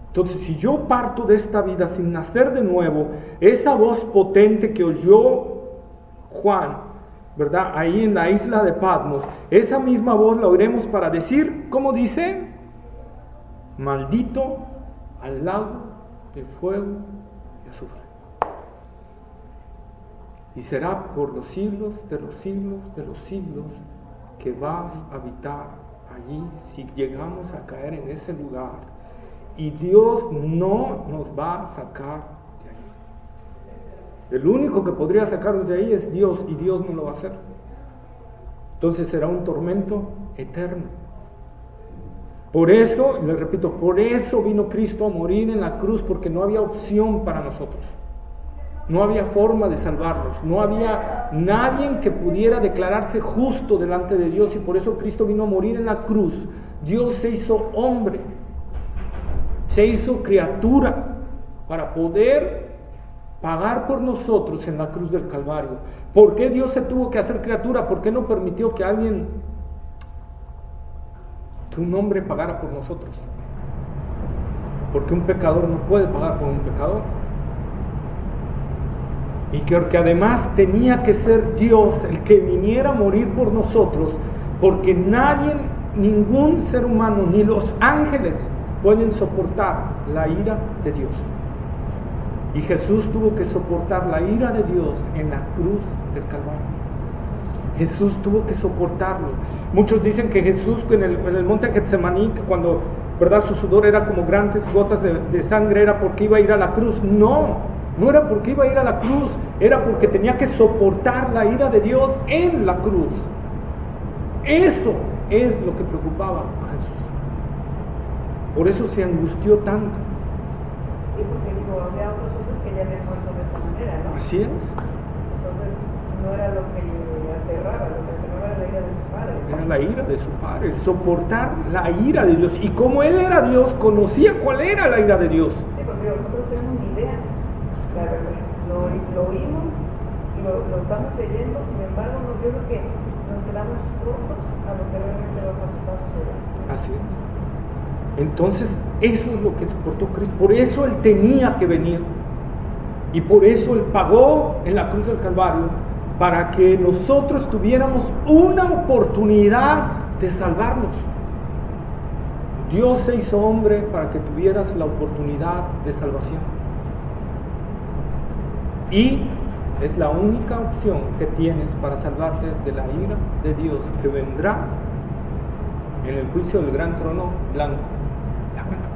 Entonces, si yo parto de esta vida sin nacer de nuevo, esa voz potente que oyó Juan, ¿verdad? Ahí en la isla de Patmos, esa misma voz la oiremos para decir, ¿cómo dice? Maldito al lago de fuego y azufre. Y será por los siglos de los siglos de los siglos que vas a habitar allí si llegamos a caer en ese lugar. Y Dios no nos va a sacar de ahí. El único que podría sacarnos de ahí es Dios, y Dios no lo va a hacer. Entonces será un tormento eterno. Por eso, les repito, por eso vino Cristo a morir en la cruz, porque no había opción para nosotros. No había forma de salvarnos, no había nadie que pudiera declararse justo delante de Dios, y por eso Cristo vino a morir en la cruz. Dios se hizo hombre, se hizo criatura para poder pagar por nosotros en la cruz del Calvario. ¿Por qué Dios se tuvo que hacer criatura? ¿Por qué no permitió que un hombre pagara por nosotros? Porque un pecador no puede pagar por un pecador. Y que además tenía que ser Dios el que viniera a morir por nosotros, porque nadie, ningún ser humano, ni los ángeles pueden soportar la ira de Dios. Y Jesús tuvo que soportar la ira de Dios en la cruz del Calvario. Jesús tuvo que soportarlo. Muchos dicen que Jesús en el monte Getsemaní, cuando, ¿verdad?, su sudor era como grandes gotas de sangre, era porque iba a ir a la cruz. No era porque iba a ir a la cruz, era porque tenía que soportar la ira de Dios en la cruz. Eso es lo que preocupaba a Jesús. Por eso se angustió tanto. Sí, porque había otros hombres que ya habían muerto de esa manera, ¿no? Así es. Entonces, no era lo que le aterraba, lo que aterraba era la ira de su padre. Era la ira de su padre, soportar la ira de Dios. Y como él era Dios, conocía cuál era la ira de Dios. Sí, porque nosotros no tenemos ni idea, la verdad. Lo oímos y lo estamos leyendo, sin embargo, yo creo que nos quedamos cortos a lo que realmente va a pasar. Así es. Entonces, eso es lo que soportó Cristo. Por eso Él tenía que venir. Y por eso Él pagó en la cruz del Calvario, para que nosotros tuviéramos una oportunidad de salvarnos. Dios se hizo hombre para que tuvieras la oportunidad de salvación. Y es la única opción que tienes para salvarte de la ira de Dios, que vendrá en el juicio del gran trono blanco. ¿La cuenta?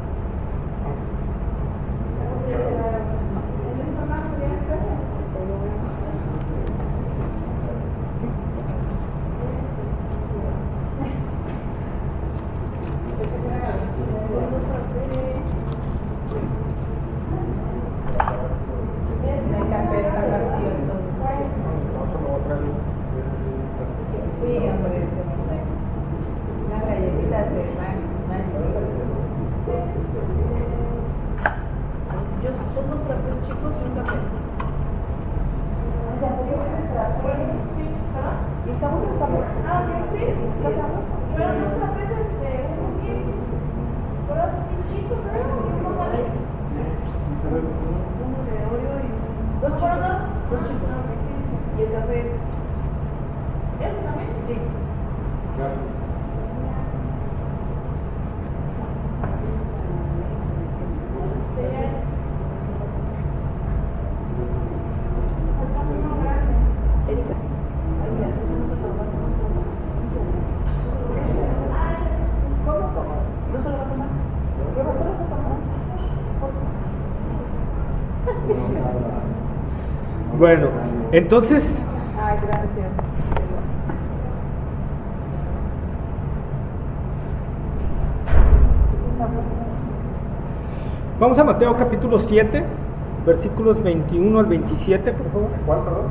¿Y el café es? ¿Eso también? Sí. ¿No se lo va a tomar? ¿Qué va a tomar? Bueno, entonces, Ay, gracias. vamos a Mateo capítulo 7, versículos 21 al 27, por favor. ¿Cuál, perdón?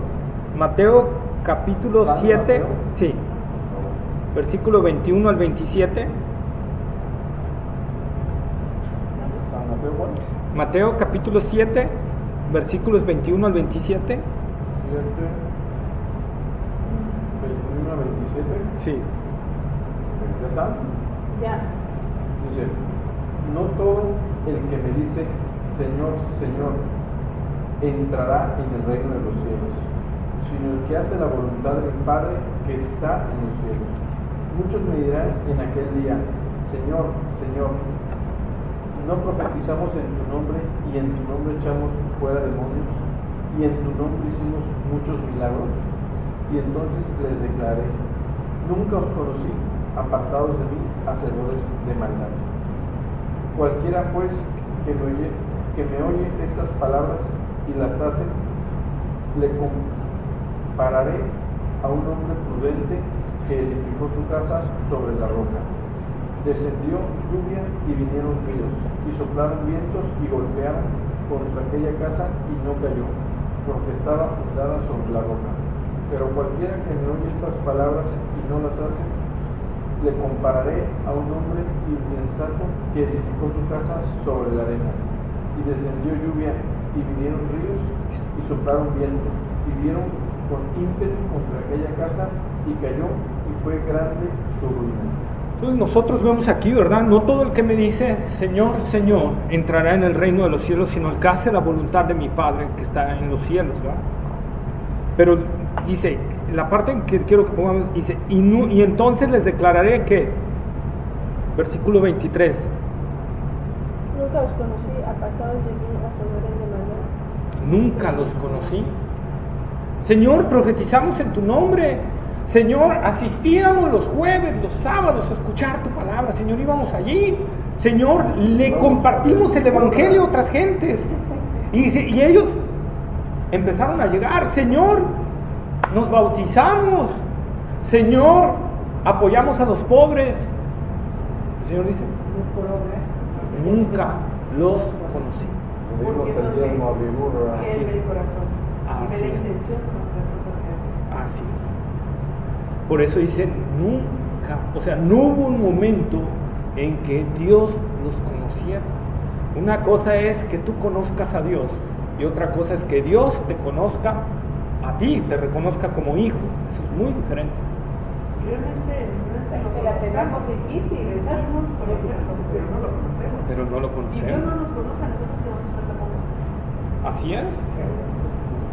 Mateo capítulo ¿San 7, Mateo? sí, versículo 21 al 27. San Mateo, ¿cuál? Mateo capítulo 7, versículos 21 al 27. 7, 21 a 27. Sí. ¿Ya está? Ya. Dice, no todo el que me dice, Señor, Señor, entrará en el reino de los cielos, sino el que hace la voluntad de mi Padre que está en los cielos. Muchos me dirán en aquel día, Señor, Señor, ¿no profetizamos en tu nombre y en tu nombre echamos fuera demonios y en tu nombre hicimos muchos milagros? Y entonces les declaré, nunca os conocí, apartados de mí, hacedores de maldad. Cualquiera pues que me oye estas palabras y las hace, le compararé a un hombre prudente que edificó su casa sobre la roca. Descendió lluvia y vinieron ríos, y soplaron vientos y golpearon contra aquella casa y no cayó, porque estaba fundada sobre la roca. Pero cualquiera que me oye estas palabras y no las hace, le compararé a un hombre insensato que edificó su casa sobre la arena. Y descendió lluvia y vinieron ríos y soplaron vientos y dieron con ímpetu contra aquella casa y cayó y fue grande su ruina. Entonces nosotros vemos aquí, ¿verdad? No todo el que me dice Señor, Señor, entrará en el reino de los cielos, sino el que hace la voluntad de mi Padre que está en los cielos, ¿verdad? Pero dice, la parte en que quiero que pongamos, dice, y entonces les declararé que, versículo 23, Nunca os conocí, apartados de mí, hacedores de maldad. nunca los conocí. Señor, profetizamos en tu nombre. Señor, asistíamos los jueves, los sábados a escuchar tu palabra. Señor, íbamos allí. Señor, le compartimos el evangelio a otras gentes. Y ellos empezaron a llegar. Señor, nos bautizamos. Señor, apoyamos a los pobres. El Señor dice, nunca los conocí. Pedimos el diezmo a vigor, ¿verdad? Es del corazón. Así Y de la es. intención con las cosas que hace. Así es. Por eso dice nunca, o sea, no hubo un momento en que Dios los conociera. Una cosa es que tú conozcas a Dios y otra cosa es que Dios te conozca a ti, te reconozca como hijo. Eso es muy diferente. Realmente no es que lo Que la tenemos difícil, ¿verdad? decimos conocerlo, pero no lo conocemos. Pero no lo Si Dios conocemos. no nos conoce, a nosotros que vamos a estar tampoco. Así es.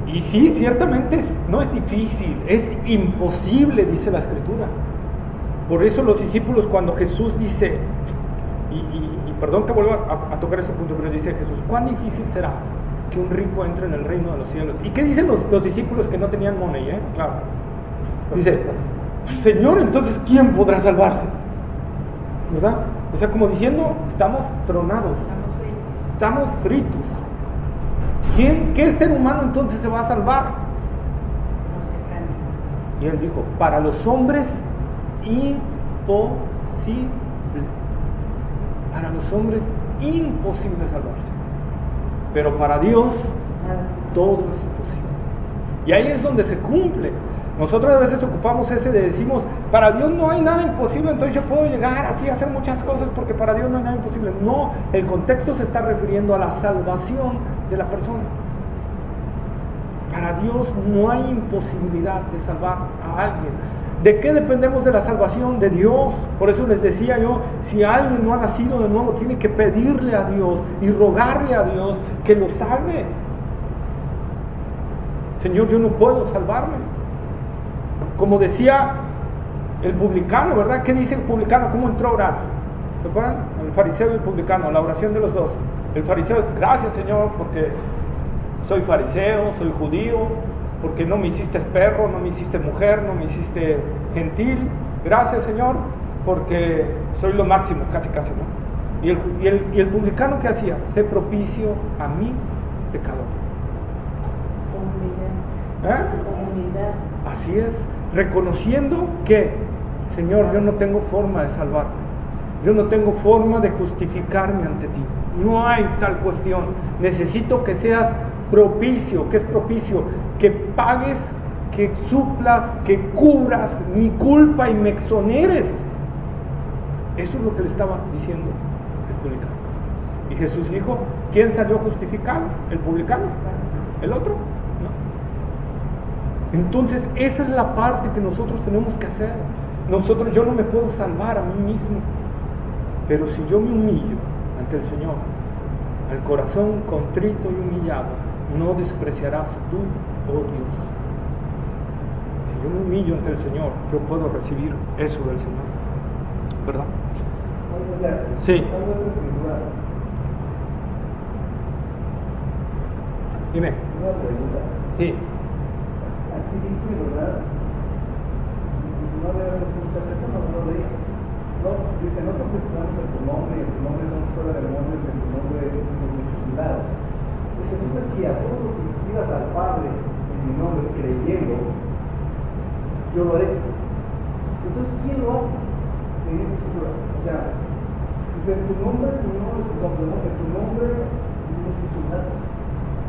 Y sí, ciertamente no es difícil, es imposible, dice la Escritura. Por eso los discípulos, cuando Jesús dice, y perdón que vuelva a tocar ese punto, pero dice Jesús, ¿cuán difícil será que un rico entre en el reino de los cielos? ¿Y qué dicen los discípulos que no tenían money? Claro. Dice, Señor, entonces ¿quién podrá salvarse? ¿Verdad? O sea, como diciendo, estamos tronados, estamos fritos. ¿Qué ser humano entonces se va a salvar? Y él dijo, para los hombres imposible. Para los hombres imposible salvarse. Pero para Dios todo es posible. Y ahí es donde se cumple. Nosotros a veces ocupamos ese de decimos, para Dios no hay nada imposible, entonces yo puedo llegar así a hacer muchas cosas porque para Dios no hay nada imposible. No, el contexto se está refiriendo a la salvación de la persona. Para Dios no hay imposibilidad de salvar a alguien. ¿De qué dependemos de la salvación? De Dios. Por eso les decía yo, si alguien no ha nacido de nuevo, tiene que pedirle a Dios y rogarle a Dios que lo salve. Señor, yo no puedo salvarme. Como decía el publicano, ¿verdad? ¿Qué dice el publicano? ¿Cómo entró a orar? ¿Se acuerdan? El fariseo y el publicano, la oración de los dos. El fariseo, gracias Señor, porque soy fariseo, soy judío, porque no me hiciste perro, no me hiciste mujer, no me hiciste gentil. Gracias Señor, porque soy lo máximo, casi, ¿no? Y el publicano, ¿qué hacía? Sé propicio a mi pecador. Con humildad. Así es, reconociendo que, Señor, yo no tengo forma de salvarme, yo no tengo forma de justificarme ante ti, no hay tal cuestión, necesito que seas propicio. ¿Qué es propicio? Que pagues, que suplas, que cubras mi culpa y me exoneres. Eso es lo que le estaba diciendo el publicano. Y Jesús dijo, ¿quién salió justificado? ¿El publicano? ¿El otro? Entonces esa es la parte que nosotros tenemos que hacer. Yo no me puedo salvar a mí mismo, pero si yo me humillo ante el Señor, al corazón contrito y humillado, no despreciarás tú, oh Dios. Si yo me humillo ante el Señor, yo puedo recibir eso del Señor, ¿verdad? Sí. Dime. Una pregunta. Sí. Aquí dice, ¿verdad? No le damos mucha atención, no leí. No, dice, no confesamos en tu nombre, en tu nombre son fuera de demonios, en tu nombre hicimos muchos milagros. Y Jesús decía, todo lo que pidas al Padre en mi nombre, creyendo, yo lo haré. Entonces, ¿quién lo hace en esa escritura? O sea, dice, en tu nombre, en tu nombre hicimos muchos milagros.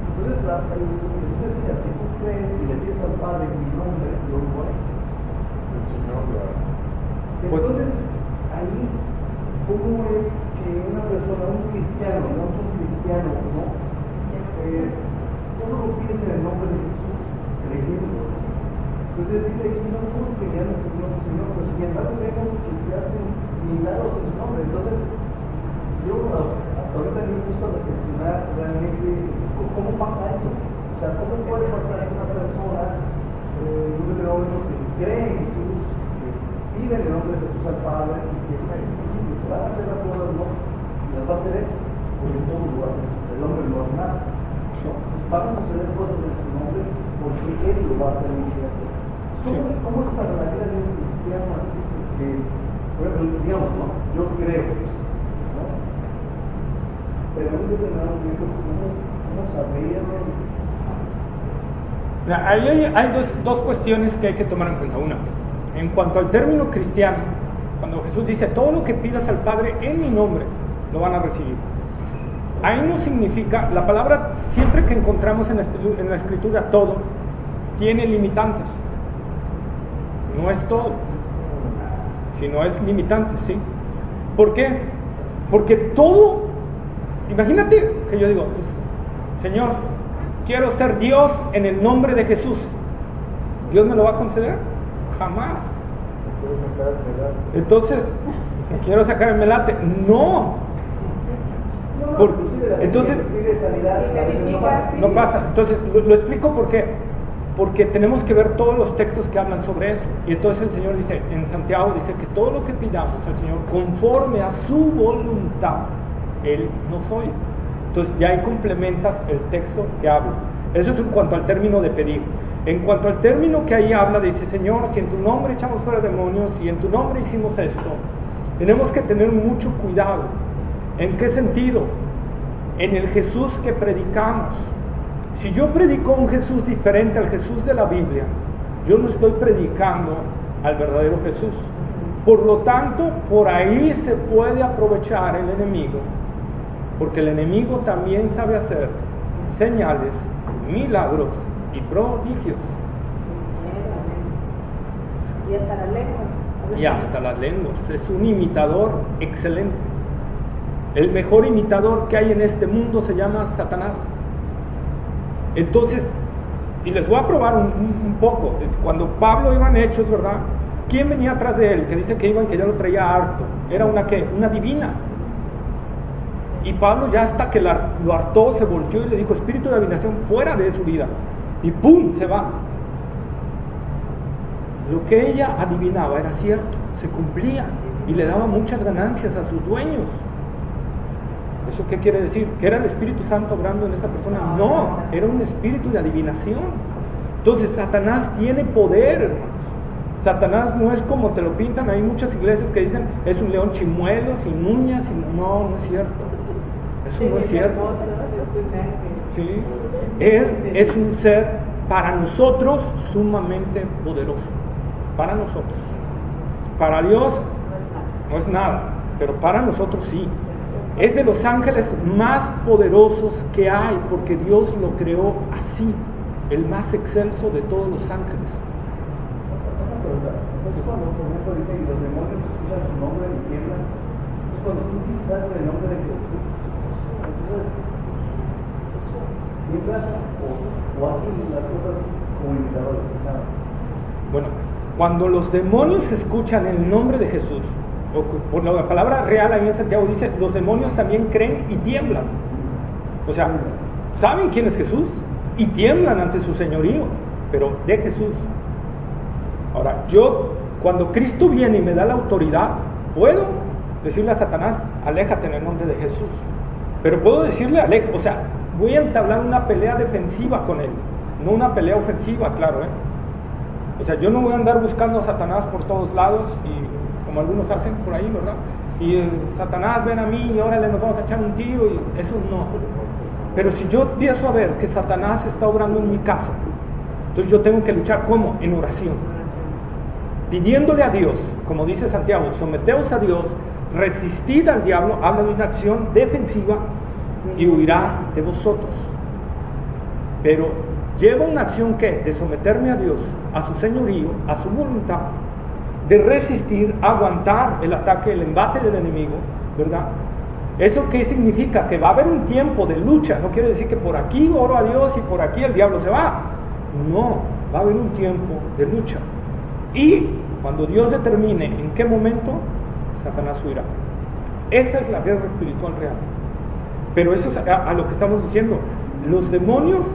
Entonces, Jesús decía, si tú crees y le pides al Padre en mi nombre, yo lo haré. El Señor lo hará. Entonces, ahí, ¿cómo es que una persona, un cristiano, no es un cristiano, ¿no? tú no lo pides en el nombre de Jesús, creyendo. Entonces dice aquí, no como que llame Señor, Señor, pero sin embargo vemos que se hacen milagros en su nombre. Entonces, yo hasta ahorita me gusta reflexionar realmente cómo pasa eso. O sea, cómo puede pasar que una persona, un fenómeno que cree en Jesús, que pide en el nombre de Jesús al Padre, y que dice Jesús que se van a hacer las cosas, ¿no? Y las va a hacer Él, porque todo lo hace, el hombre no hace nada. Entonces van a suceder cosas en su nombre porque Él lo va a permitir hacer. ¿Cómo es para la vida de un cristiano así? Porque, por ejemplo, digamos, ¿no? Yo creo, ¿no? Pero en un determinado momento, ¿cómo saber? Ahí hay dos cuestiones que hay que tomar en cuenta. Una, en cuanto al término cristiano, cuando Jesús dice, todo lo que pidas al Padre en mi nombre, lo van a recibir. Ahí no significa, la palabra, siempre que encontramos en la Escritura, todo, tiene limitantes. No es todo, sino es limitante, ¿sí? ¿Por qué? Porque todo, imagínate que yo digo, pues, Señor, quiero ser Dios en el nombre de Jesús. ¿Dios me lo va a conceder? Jamás. Entonces, quiero sacar el melate. No. Entonces, no pasa. Entonces, lo explico por qué. Porque tenemos que ver todos los textos que hablan sobre eso. Y entonces el Señor dice, en Santiago dice que todo lo que pidamos al Señor conforme a su voluntad, Él nos oye. Entonces ya ahí complementas el texto que habla. Eso es en cuanto al término de pedir. En cuanto al término que ahí habla, dice, Señor, si en tu nombre echamos fuera demonios y en tu nombre hicimos esto, tenemos que tener mucho cuidado. ¿En qué sentido? En el Jesús que predicamos. Si yo predico un Jesús diferente al Jesús de la Biblia, yo no estoy predicando al verdadero Jesús. Por lo tanto, por ahí se puede aprovechar el enemigo, porque el enemigo también sabe hacer señales, milagros y prodigios. Y hasta las lenguas. Y hasta las lenguas. Es un imitador excelente. El mejor imitador que hay en este mundo se llama Satanás. Entonces, y les voy a probar un poco. Cuando Pablo iba en Hechos, ¿verdad? ¿Quién venía atrás de él? Que dice que iba y que ya lo traía harto. ¿Era una qué? Una divina. Y Pablo ya hasta que lo hartó, se volteó y le dijo, espíritu de adivinación, fuera de su vida. Y ¡pum! Se va. Lo que ella adivinaba era cierto, se cumplía y le daba muchas ganancias a sus dueños. ¿Eso qué quiere decir? ¿Que era el Espíritu Santo obrando en esa persona? No, era un espíritu de adivinación. Entonces Satanás tiene poder, hermanos. Satanás no es como te lo pintan. Hay muchas iglesias que dicen es un león chimuelo, sin uñas, no es cierto. Eso no es cierto. ¿Sí? Él es un ser para nosotros sumamente poderoso. Para nosotros. Para Dios no es nada, pero para nosotros sí. Es de los ángeles más poderosos que hay, porque Dios lo creó así, el más excelso de todos los ángeles. Entonces cuando por ejemplo dice y los demonios escuchan su nombre y tiemblan, entonces cuando tú dices algo en el nombre de Jesús, entonces tiemblan o hacen las cosas como imitadores. Bueno, cuando los demonios escuchan el nombre de Jesús, o por la palabra real ahí en Santiago dice, los demonios también creen y tiemblan. O sea, saben quién es Jesús y tiemblan ante su señorío, pero de Jesús. Ahora, yo, cuando Cristo viene y me da la autoridad, puedo decirle a Satanás, aléjate en el nombre de Jesús. Pero puedo decirle, o sea, voy a entablar una pelea defensiva con él, no una pelea ofensiva, claro, O sea, yo no voy a andar buscando a Satanás por todos lados, y como algunos hacen por ahí, ¿verdad? Y Satanás, ven a mí y órale, nos vamos a echar un tiro, y eso no. Pero si yo empiezo a ver que Satanás está obrando en mi casa, entonces yo tengo que luchar, ¿cómo? En oración. Pidiéndole a Dios, como dice Santiago, someteos a Dios, resistid al diablo, habla de una acción defensiva y huirá de vosotros. Pero lleva una acción ¿qué? De someterme a Dios, a su señorío, a su voluntad, de resistir, aguantar el ataque, el embate del enemigo, ¿verdad? ¿Eso qué significa? Que va a haber un tiempo de lucha. No quiere decir que por aquí oro a Dios y por aquí el diablo se va. No, va a haber un tiempo de lucha. Y cuando Dios determine en qué momento, Satanás huirá. Esa es la guerra espiritual real. Pero eso es a lo que estamos diciendo. Los demonios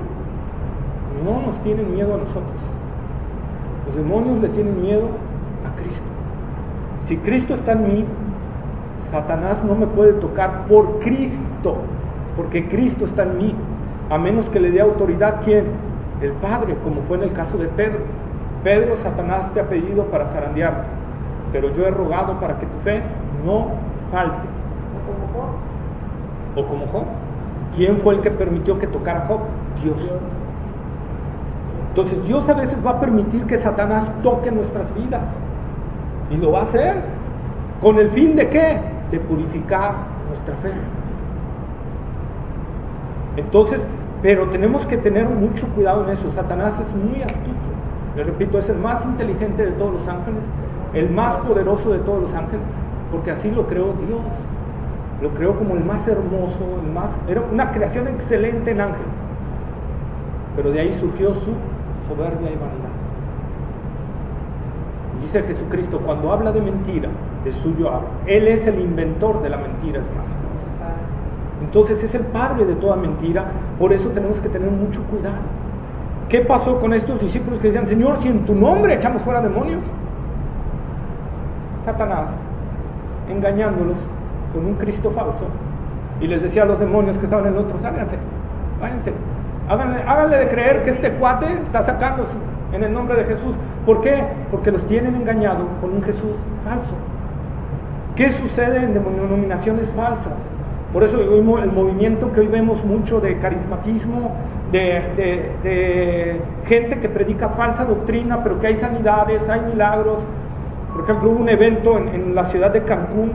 no nos tienen miedo a nosotros. Los demonios le tienen miedo a Cristo. Si Cristo está en mí, Satanás no me puede tocar por Cristo, porque Cristo está en mí, a menos que le dé autoridad. ¿Quién? El Padre, como fue en el caso de Pedro. Pedro, Satanás te ha pedido para zarandearte, pero yo he rogado para que tu fe no falte. O como Job. ¿Quién fue el que permitió que tocara a Job? Dios. Entonces Dios a veces va a permitir que Satanás toque nuestras vidas, y lo va a hacer ¿con el fin de qué? De purificar nuestra fe. Entonces, pero tenemos que tener mucho cuidado en eso. Satanás es muy astuto. Le repito, es el más inteligente de todos los ángeles, el más poderoso de todos los ángeles, porque así lo creó Dios. Lo creó como el más hermoso, era una creación excelente en ángel. Pero de ahí surgió su soberbia y vanidad. Dice Jesucristo, cuando habla de mentira, de suyo habla. Él es el inventor de la mentira, es más. Entonces es el padre de toda mentira. Por eso tenemos que tener mucho cuidado. ¿Qué pasó con estos discípulos que decían, Señor, si en tu nombre echamos fuera demonios? Satanás, engañándolos con un Cristo falso, y les decía a los demonios que estaban en el otro, sálganse, váyanse, háganle de creer que este cuate está sacando en el nombre de Jesús. ¿Por qué? Porque los tienen engañado con un Jesús falso. ¿Qué sucede en denominaciones falsas? Por eso el movimiento que hoy vemos mucho de carismatismo, de gente que predica falsa doctrina, pero que hay sanidades, hay milagros. Por ejemplo, hubo un evento en la ciudad de Cancún,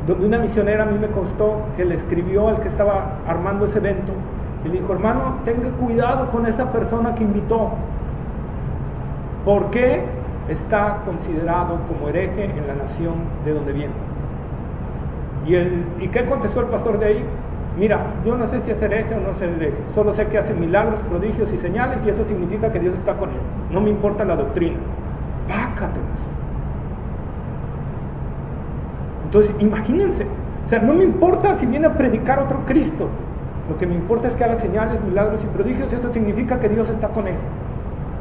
donde una misionera, a mí me constó, que le escribió al que estaba armando ese evento, y le dijo, hermano, tenga cuidado con esta persona que invitó, porque está considerado como hereje en la nación de donde viene. ¿Y qué contestó el pastor de ahí? Mira, yo no sé si es hereje o no es hereje, solo sé que hace milagros, prodigios y señales, y eso significa que Dios está con él. No me importa la doctrina. Pácatelas. Entonces, imagínense, o sea, no me importa si viene a predicar otro Cristo, lo que me importa es que haga señales, milagros y prodigios, y eso significa que Dios está con él.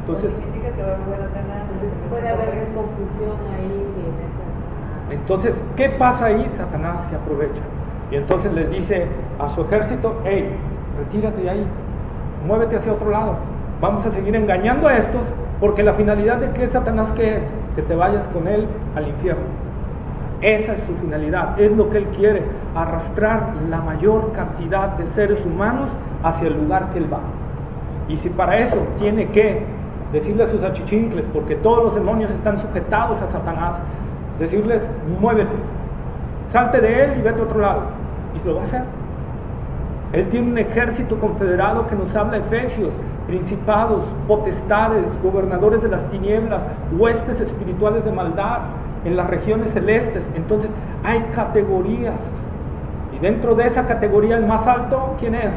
Entonces, significa que va a haber buenas ganancias. Puede haber confusión ahí en esas. Entonces, ¿qué pasa ahí? Satanás se aprovecha. Y entonces les dice a su ejército, hey, retírate de ahí, muévete hacia otro lado. Vamos a seguir engañando a estos, porque la finalidad de que Satanás, ¿qué es? Que te vayas con él al infierno. Esa es su finalidad, es lo que él quiere, arrastrar la mayor cantidad de seres humanos hacia el lugar que él va. Y si para eso tiene que decirle a sus achichincles, porque todos los demonios están sujetados a Satanás, decirles, muévete, salte de él y vete a otro lado, y lo va a hacer. Él tiene un ejército confederado que nos habla Efesios, principados, potestades, gobernadores de las tinieblas, huestes espirituales de maldad en las regiones celestes. Entonces hay categorías, y dentro de esa categoría el más alto, ¿quién es?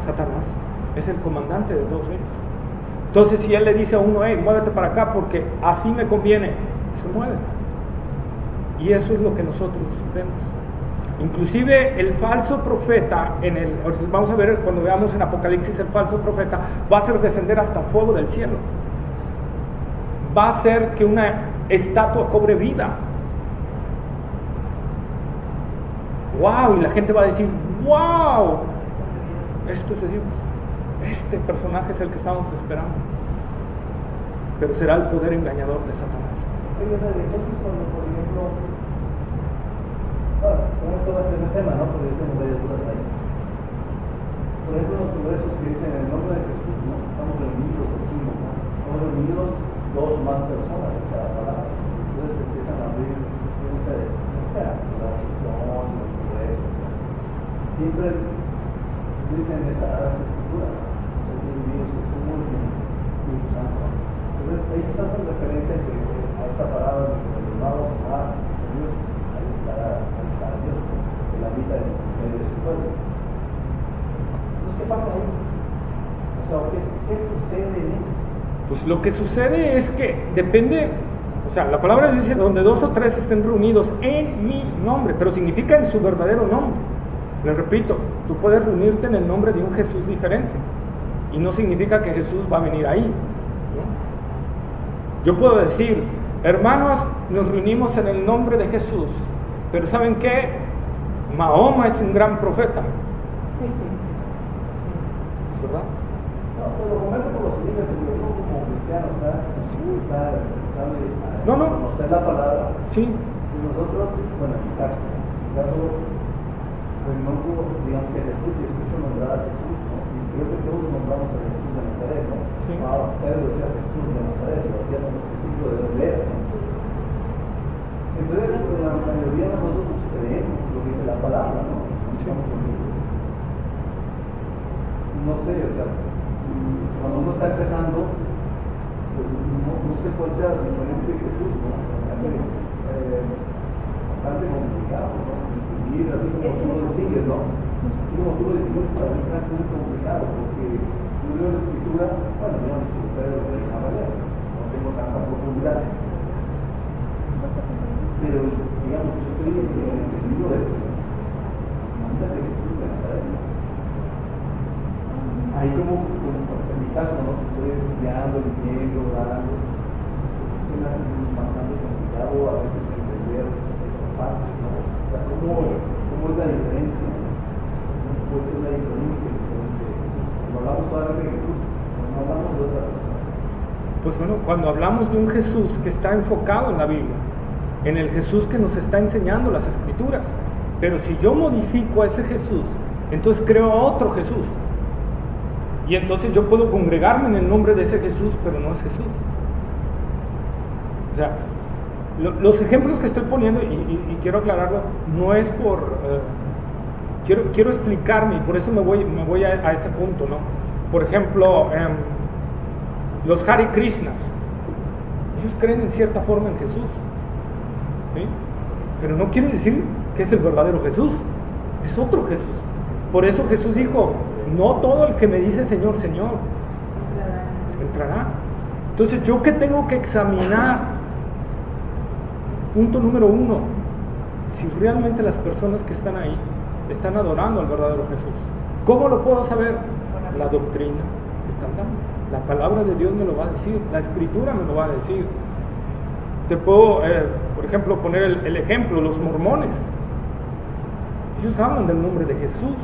Satanás, es el comandante de todos ellos. Entonces si él le dice a uno, hey, muévete para acá porque así me conviene, se mueve. Y eso es lo que nosotros vemos. Inclusive el falso profeta, vamos a ver cuando veamos en Apocalipsis, el falso profeta va a hacer descender hasta fuego del cielo, va a hacer que una estatua cobre vida. ¡Wow! Y la gente va a decir, ¡wow! Esto es de Dios, este personaje es el que estábamos esperando. Pero será el poder engañador de Satanás. Entonces cuando, por ejemplo, ¿cómo tomas ese tema, no? Porque yo tengo varias dudas ahí. Por ejemplo, los congresos que dicen en el nombre de Jesús, ¿no? Estamos reunidos aquí, ¿no? Estamos reunidos dos o más personas, o sea, palabra. Entonces empiezan a abrir, no sé, la sesión, los congresos, o sea, siempre dicen las escrituras, ¿no? O sea, reunidos Jesús y el Espíritu Santo. Entonces ellos hacen referencia a esta palabra de los hermanos más, Dios, ahí está Dios, que la habita en medio de su pueblo. Entonces, ¿qué pasa ahí? O sea, ¿qué sucede en eso? Pues lo que sucede es que depende, o sea, la palabra dice donde 2 o 3 estén reunidos en mi nombre, pero significa en su verdadero nombre. Les repito, tú puedes reunirte en el nombre de un Jesús diferente y no significa que Jesús va a venir ahí, ¿no? Yo puedo decir, hermanos, nos reunimos en el nombre de Jesús, pero ¿saben qué? Mahoma es un gran profeta, ¿verdad? No, pero lo comento por lo siguiente, porque yo como cristiano, o sea, No. conocer la palabra. Sí. Y nosotros, bueno, en mi caso, pues no, digamos que Jesús, y escucho nombrar a Jesús, ¿no? Y creo que todos nombramos a Jesús de Nazaret, ¿no? Sí. Pedro decía Jesús de Nazaret, lo hacía con los discípulos de Berea, ¿no? Entonces, la mayoría de nosotros pues, creemos lo que dice la palabra, ¿no? Estamos conmigo. No sé, o sea, cuando uno está empezando, pues, no sé cuál sea el diferente de Jesús, ¿no? O sea, me hace bastante complicado, ¿no? Distinguir, así como tú lo distingues, ¿no? Así como tú lo distingues, para mí se hace muy complicado, porque yo leo la escritura, bueno, digamos que ustedes lo ven de esa manera, no tengo tanta profundidad. Pero, digamos, yo estoy en el libro de nombre de Jesús de Nazaret. Ahí como en mi caso, ¿no? Estoy estudiando, leyendo, orando, pues se me hace bastante complicado a veces entender esas partes, ¿no? O sea, ¿cómo es la diferencia? ¿Cómo puede ser la diferencia entre Jesús? Cuando hablamos solamente de Jesús, no hablamos de otras cosas. Pues bueno, cuando hablamos de un Jesús que está enfocado en la Biblia, en el Jesús que nos está enseñando las Escrituras, pero si yo modifico a ese Jesús, entonces creo a otro Jesús. Y entonces yo puedo congregarme en el nombre de ese Jesús, pero no es Jesús. O sea, los ejemplos que estoy poniendo, y quiero aclararlo, no es por... quiero explicarme, y por eso me voy a ese punto, ¿no? Por ejemplo, los Hare Krishnas, ellos creen en cierta forma en Jesús, ¿sí? Pero no quiere decir que es el verdadero Jesús, es otro Jesús. Por eso Jesús dijo, no todo el que me dice Señor, Señor, entrará. Entonces, ¿yo qué tengo que examinar? Punto número 1, si realmente las personas que están ahí están adorando al verdadero Jesús. ¿Cómo lo puedo saber? La doctrina que están dando. La palabra de Dios me lo va a decir, la Escritura me lo va a decir. Te puedo, por ejemplo, poner el ejemplo, los mormones. Ellos hablan del nombre de Jesús,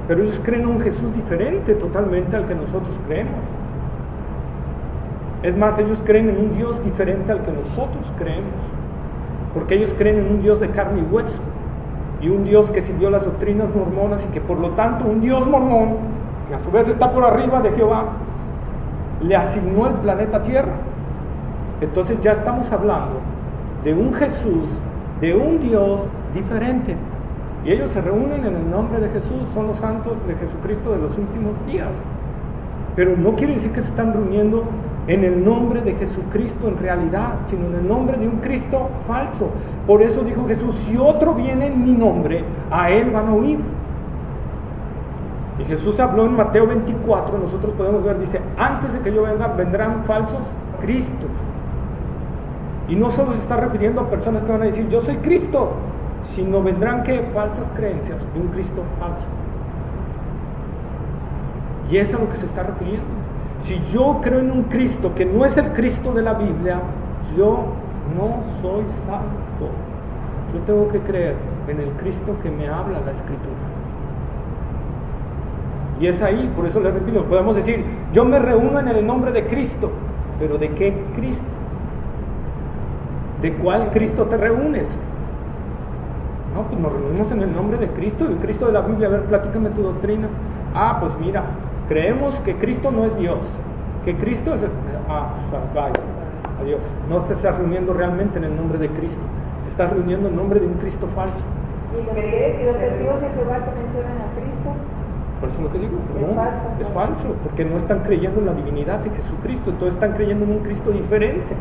pero ellos creen en un Jesús diferente totalmente al que nosotros creemos. Es más, ellos creen en un Dios diferente al que nosotros creemos, porque ellos creen en un Dios de carne y hueso, y un Dios que siguió las doctrinas mormonas, y que por lo tanto un Dios mormón, que a su vez está por arriba de Jehová, le asignó el planeta Tierra. Entonces ya estamos hablando de un Jesús, de un Dios diferente. Y ellos se reúnen en el nombre de Jesús, son los santos de Jesucristo de los últimos días. Pero no quiere decir que se están reuniendo en el nombre de Jesucristo en realidad, sino en el nombre de un Cristo falso. Por eso dijo Jesús, si otro viene en mi nombre, a él van a oír. Y Jesús habló en Mateo 24, nosotros podemos ver, dice, antes de que yo venga, vendrán falsos Cristos. Y no solo se está refiriendo a personas que van a decir, yo soy Cristo, sino vendrán ¿qué? Falsas creencias de un Cristo falso. Y es a lo que se está refiriendo. Si yo creo en un Cristo que no es el Cristo de la Biblia, yo no soy salvo. Yo tengo que creer en el Cristo que me habla la Escritura. Y es ahí, por eso les repito, podemos decir, yo me reúno en el nombre de Cristo, pero ¿de qué Cristo? ¿De cuál Cristo te reúnes? No, pues nos reunimos en el nombre de Cristo, el Cristo de la Biblia. A ver, platícame tu doctrina. Ah, pues mira, creemos que Cristo no es Dios, que Cristo es... vaya, adiós. No te estás reuniendo realmente en el nombre de Cristo, te estás reuniendo en nombre de un Cristo falso. ¿Y los testigos de Jehová que mencionan a Cristo? Por eso lo que digo, Es no, falso, es ¿no? falso, porque no están creyendo en la divinidad de Jesucristo, entonces están creyendo en un Cristo diferente.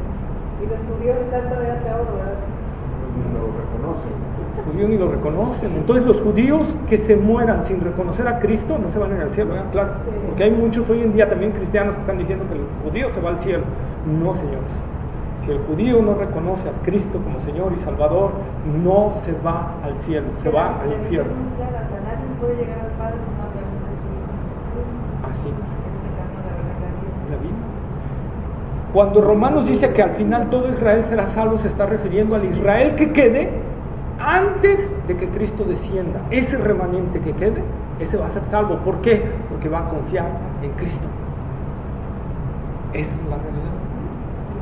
Y los judíos están todavía peor, ¿verdad? Lo reconocen. Los judíos ni lo reconocen. Entonces los judíos que se mueran sin reconocer a Cristo no se van a ir al cielo, ¿verdad? Claro. Porque hay muchos hoy en día también cristianos que están diciendo que el judío se va al cielo. No, señores. Si el judío no reconoce a Cristo como Señor y Salvador, no se va al cielo, se va al infierno. Nadie puede llegar al Padre si no pregunta a su Hijo Jesucristo. Así es. Es el camino, la verdad, la vida. La Biblia. Cuando Romanos dice que al final todo Israel será salvo, se está refiriendo al Israel que quede antes de que Cristo descienda. Ese remanente que quede, ese va a ser salvo. ¿Por qué? Porque va a confiar en Cristo. Esa es la realidad.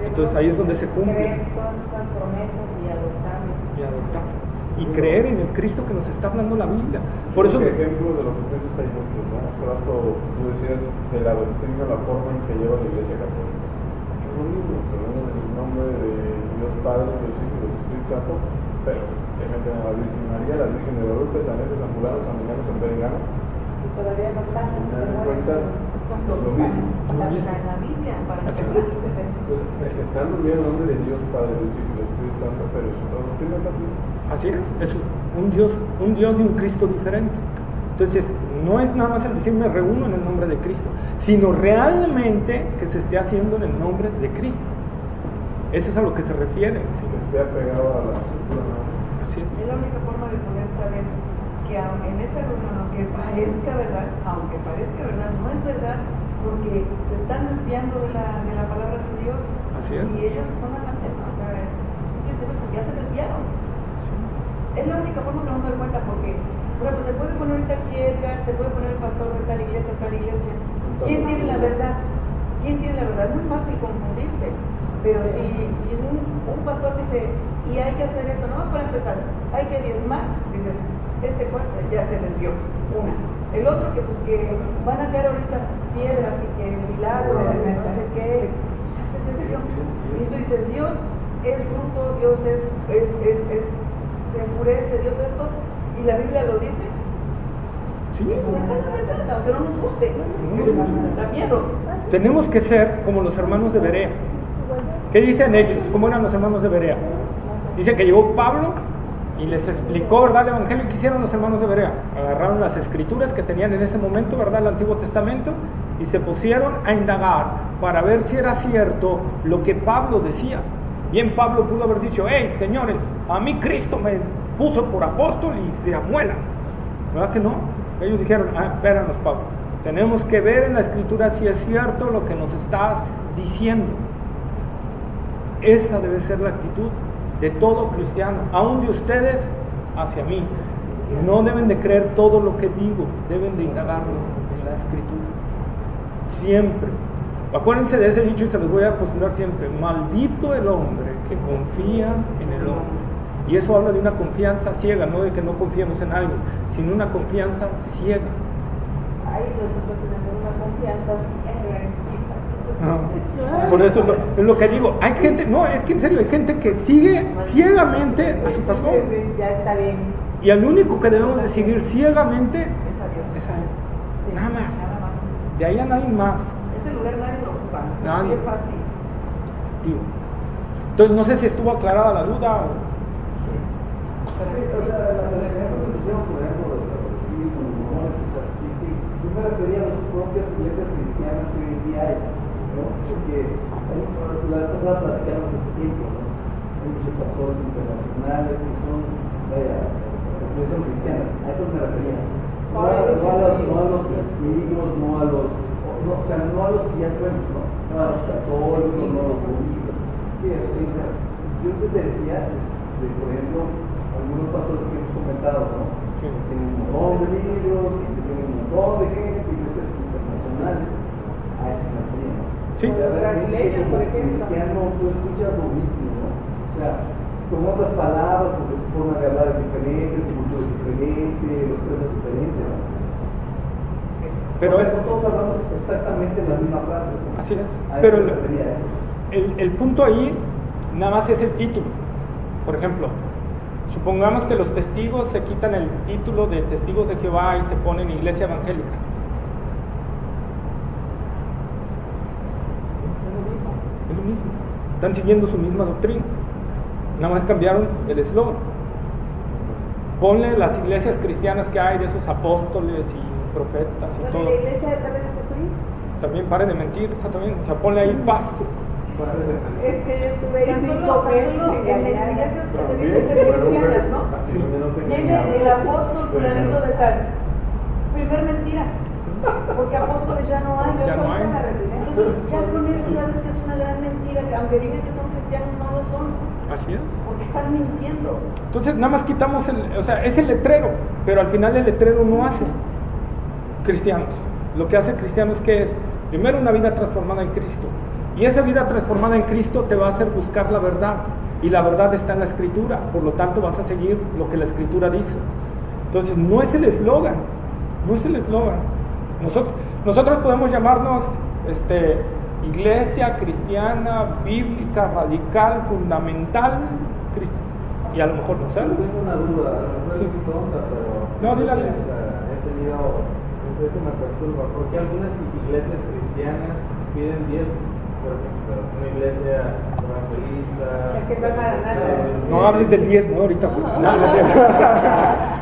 Entonces ahí es donde se cumple. Creer todas esas promesas y adoptarlas. Y creer en el Cristo que nos está hablando la Biblia. Por eso, ejemplos de lo que piensas hay muchos, ¿no? Hace rato tú decías de la doctrina, la forma en que lleva la Iglesia Católica. Es lo mismo, se ven en el nombre de Dios Padre, Dios Hijo y Dios Espíritu Santo, pero te meten a la Virgen María, la Virgen de Guadalupe, San Ese, San Fulano, San Mengano, San Perengano. Y todavía los santos que se En mueren. cuentas, es lo mismo. Hasta en la Biblia, para Así es. empezar. Pues se están olvidando el nombre de Dios Padre, Dios Hijo y Dios Espíritu Santo, pero es otra doctrina también. así es un Dios y un Cristo diferente. Entonces, no es nada más el decir me reúno en el nombre de Cristo, sino realmente que se esté haciendo en el nombre de Cristo. Eso es a lo que se refiere. ¿Sí? Que esté apegado a la estructura, ¿no? Así es. Es la única forma de poder saber que en esa reunión, aunque parezca verdad, no es verdad, porque se están desviando de la palabra de Dios. Así es. Y ellos son anatemas, o sea, simplemente porque ya se desviaron. Es la única forma que nos damos cuenta, porque, por ejemplo, se puede poner ahorita Kierkegaard, se puede poner el pastor de tal iglesia. ¿Quién tiene la verdad? ¿Quién tiene la verdad? Es muy fácil confundirse. Pero si un pastor dice, y hay que hacer esto, no para empezar, hay que diezmar, dices, este cuate ya se desvió, una. El otro que pues que van a caer ahorita piedras y que el milagro, no sé qué, ya se desvió. Y tú dices, Dios es bruto, Dios se enfurece, Dios esto, y la Biblia lo dice. Sí. Aunque no nos guste, da miedo. Tenemos que ser como los hermanos de Berea. ¿Qué dicen Hechos? ¿Cómo eran los hermanos de Berea? Dice que llegó Pablo y les explicó, ¿verdad?, el Evangelio. ¿Qué hicieron los hermanos de Berea? Agarraron las escrituras que tenían en ese momento, ¿verdad?, el Antiguo Testamento, y se pusieron a indagar para ver si era cierto lo que Pablo decía. Bien, Pablo pudo haber dicho, hey, señores, a mí Cristo me puso por apóstol y se amuelan. ¿Verdad que no? Ellos dijeron, espéranos, Pablo, tenemos que ver en la escritura si es cierto lo que nos estás diciendo. Esa debe ser la actitud de todo cristiano, aún de ustedes hacia mí. No deben de creer todo lo que digo, deben de indagarlo en la escritura. Siempre. Acuérdense de ese dicho y se los voy a postular siempre. Maldito el hombre que confía en el hombre. Y eso habla de una confianza ciega, no de que no confiemos en alguien, sino una confianza ciega. Ahí nosotros tenemos una confianza ciega en No. Por eso es lo que digo. Hay gente, no, es que en serio, hay gente que sigue ciegamente a su pastor. Ya está bien. Y al único que debemos de seguir ciegamente Es a Dios. es a él. Sí, Nada más. Nada más. De ahí a nadie más. Ese lugar nadie lo ocupa. Nadie. Es fácil. Digo. Entonces no sé si estuvo aclarada la duda o... Pero Sí, o sea, la conclusión, por ejemplo, del catolicismo, del mormonismo, o sea, sí, yo me refería a las propias iglesias cristianas que hoy en día hay, ¿no? Porque la vez pasada platicamos de ese tiempo, ¿no? Hay muchos pastores internacionales que son, vaya, las iglesias cristianas, a esas me refería. No a los testigos, no a los, o sea, no a los que ya sabemos, ¿no? No a los católicos, no a los budistas. Sí, eso sí, yo te decía, por ejemplo, algunos pastores que hemos comentado, ¿no? Sí. Tienen un montón de libros, que tienen un montón de gente, iglesias internacionales. A eso me refería, ¿no? Sí. O sea, Los brasileños, por ejemplo. cristiano, tú escuchas lo mismo, ¿no? O sea, con otras palabras, porque tu forma de hablar es diferente, tu cultura es diferente, los tres es diferente, ¿no? Pero o sea, no todos hablamos exactamente la misma frase, ¿no? así es. A eso Pero me refería a eso. el punto ahí nada más es el título. Por ejemplo, supongamos que los testigos se quitan el título de testigos de Jehová y se ponen iglesia evangélica. Es lo mismo. Están siguiendo su misma doctrina. Nada más cambiaron el eslogan. Ponle las iglesias cristianas que hay de esos apóstoles y profetas y Bueno, todo. ¿y la iglesia debe de sufrir? También pare de mentir, exactamente. O sea, ponle ahí paz. Es que yo estuve ahí Tan 5 solo meses en las engañada. iglesias que se dicen cristianas, ¿no? Viene el apóstol fulanito de tal. Primer mentira. Porque apóstoles ya no hay. Ya no hay. Entonces ya con eso sabes que es una gran mentira, que aunque digan que son cristianos no lo son, Así es. porque están mintiendo. Entonces nada más quitamos o sea, es el letrero, pero al final el letrero no hace cristianos. Lo que hace cristianos, ¿qué es? Primero, una vida transformada en Cristo. Y esa vida transformada en Cristo te va a hacer buscar la verdad. Y la verdad está en la Escritura. Por lo tanto, vas a seguir lo que la Escritura dice. Entonces, no es el eslogan. No es el eslogan. Nosotros podemos llamarnos iglesia cristiana, bíblica, radical, fundamental, y a lo mejor no sé. Tengo una duda, a lo mejor es Sí. muy tonta, pero No, dile. o sea, he tenido, eso me perturba, porque algunas iglesias cristianas piden 10, por ejemplo, una iglesia evangelista. Es que no es para nada. No hables del 10, ¿no? Ahorita.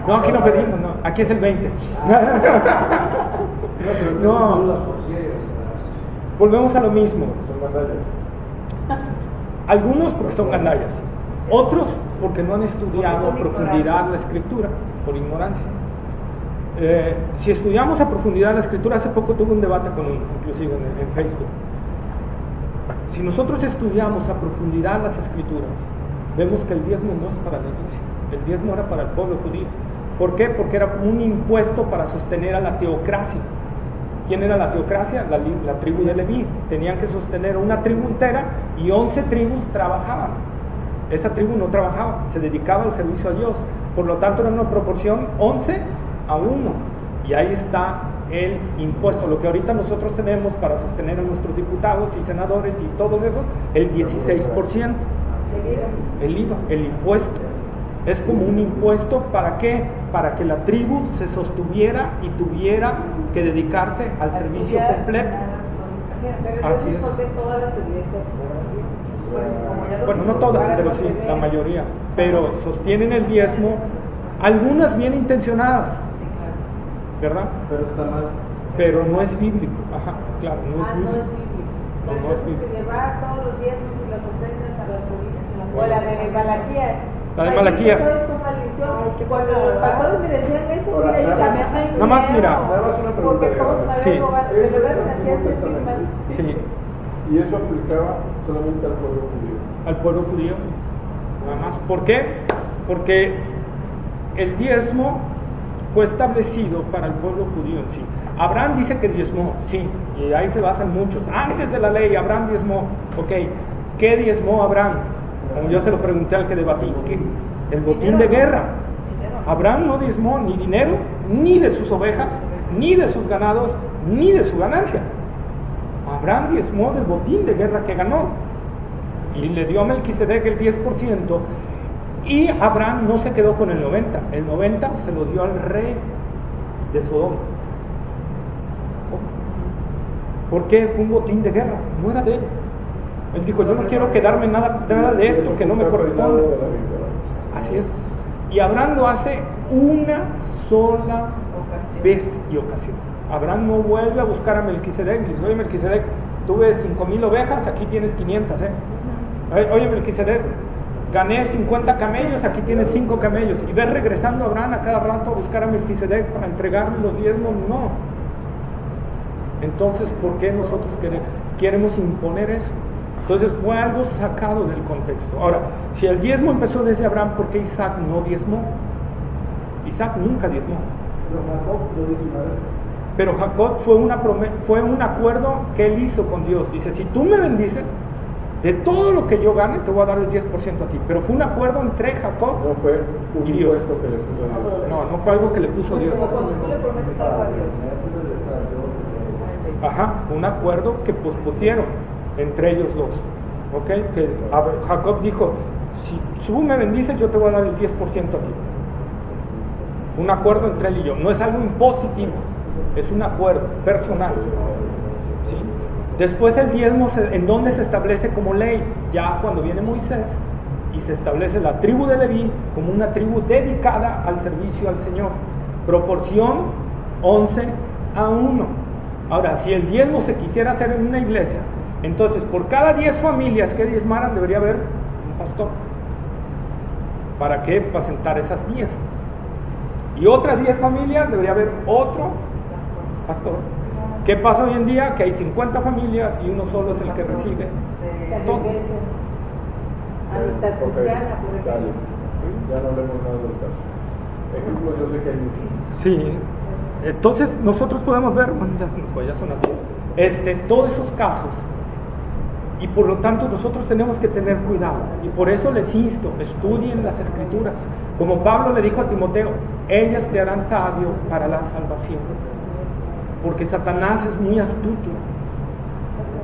No, aquí no pedimos, no. Aquí es el 20. No. ¿Por qué? Volvemos a lo mismo. Son batallas. Algunos porque son gandallas, otros porque no han estudiado a Porque son profundidad ignorantes. la Escritura, por ignorancia. Si estudiamos a profundidad la Escritura, hace poco tuve un debate con inclusive en Facebook. Si nosotros estudiamos a profundidad las Escrituras, vemos que el diezmo no es para la iglesia, el diezmo era para el pueblo judío. ¿Por qué? Porque era como un impuesto para sostener a la teocracia. ¿Quién era la teocracia? La tribu de Leví. Tenían que sostener una tribu entera y 11 tribus trabajaban. Esa tribu no trabajaba, se dedicaba al servicio a Dios. Por lo tanto, era una proporción 11 a 1. Y ahí está el impuesto. Lo que ahorita nosotros tenemos para sostener a nuestros diputados y senadores y todos esos, el 16%. El IVA, el impuesto. Es como un impuesto, ¿para qué? Para que la tribu se sostuviera y tuviera que dedicarse al servicio completo. Pero Así entonces, es. ¿por qué todas las iglesias cobran diezmo? Pues, como ya lo Bueno, no dijimos, todas, para pero sí, sostener. la mayoría. Pero sostienen el diezmo, algunas bien intencionadas, Sí, claro. ¿verdad? Pero está mal. Pero no es bíblico. Ajá, claro, no es No bíblico. es bíblico. No, Pero no es entonces bíblico. que llevar todos los diezmos y las ofrendas a las ruinas. O Bueno. la de Malaquías. La de Ay, Malaquías. Eso es tu maldición. Ay, qué Cuando los pecado. pastores me decían eso, Ahora, mira, yo nada más- también nada más, mira. Nada más una pregunta, porque todos me Gabriela. Sí. habían robado. Ese De es verdad el me hacían Antiguo sentir mal. Testamento. Sí, Y eso aplicaba solamente al pueblo judío. al pueblo judío, nada más. ¿Por qué? Porque el diezmo fue establecido para el pueblo judío en sí. Abraham dice que diezmó, sí, y ahí se basan muchos. Antes de la ley, Abraham diezmó. Ok, ¿qué diezmó Abraham? Como yo se lo pregunté al que debatí, ¿qué? El botín de guerra. Abraham no diezmó ni dinero, ni de sus ovejas, ni de sus ganados, ni de su ganancia. Abraham diezmó del botín de guerra que ganó. Y le dio a Melquisedec el 10%. Y Abraham no se quedó con el 90%. El 90% se lo dio al rey de Sodoma. ¿Por qué? Fue un botín de guerra, no era de él. Él dijo, yo no quiero quedarme nada de esto que no me corresponde. Así es. Y Abraham lo hace una sola vez y ocasión. Abraham no vuelve a buscar a Melquisedec. Le dice, oye Melquisedec, tuve 5,000 ovejas, aquí tienes 500, Oye Melquisedec, gané 50 camellos, aquí tienes 5 camellos. Y ves regresando a Abraham a cada rato a buscar a Melquisedec para entregarle los diezmos. No. Entonces, ¿por qué nosotros queremos imponer eso? Entonces fue algo sacado del contexto. Ahora, si el diezmo empezó desde Abraham, ¿por qué Isaac no diezmó? Isaac nunca diezmó. Pero Jacob lo dice una vez. Pero Jacob fue un acuerdo que él hizo con Dios. Dice, si tú me bendices, de todo lo que yo gane, te voy a dar el 10% a ti. Pero fue un acuerdo entre Jacob No fue un y Dios. impuesto que le puso Dios. No fue algo que le puso Dios. Como cuando tú le prometes algo a Dios. Ajá, fue un acuerdo que pusieron entre ellos dos. ¿Ok? Que Jacob dijo, si tú me bendices, yo te voy a dar el 10% a ti. Fue un acuerdo entre él y yo. No es algo impositivo, es un acuerdo personal. ¿Sí? Después el diezmo, ¿en dónde se establece como ley? Ya cuando viene Moisés y se establece la tribu de Leví como una tribu dedicada al servicio al Señor. Proporción 11:1. Ahora, si el diezmo se quisiera hacer en una iglesia, entonces por cada 10 familias que diezmaran debería haber un pastor. ¿Para qué? Para sentar esas 10. Y otras 10 familias debería haber otro pastor. ¿Qué pasa hoy en día? Que hay 50 familias y uno solo es el que recibe todo. Amistad cristiana, por ejemplo. Dale. Ya no hablemos más del caso. Ejemplos yo sé que hay muchos. Sí. Entonces nosotros podemos ver, bueno, ya se nos fue, ya son las 10. Todos esos casos. Y por lo tanto nosotros tenemos que tener cuidado. Y por eso les insto, estudien las Escrituras. Como Pablo le dijo a Timoteo, ellas te harán sabio para la salvación. Porque Satanás es muy astuto.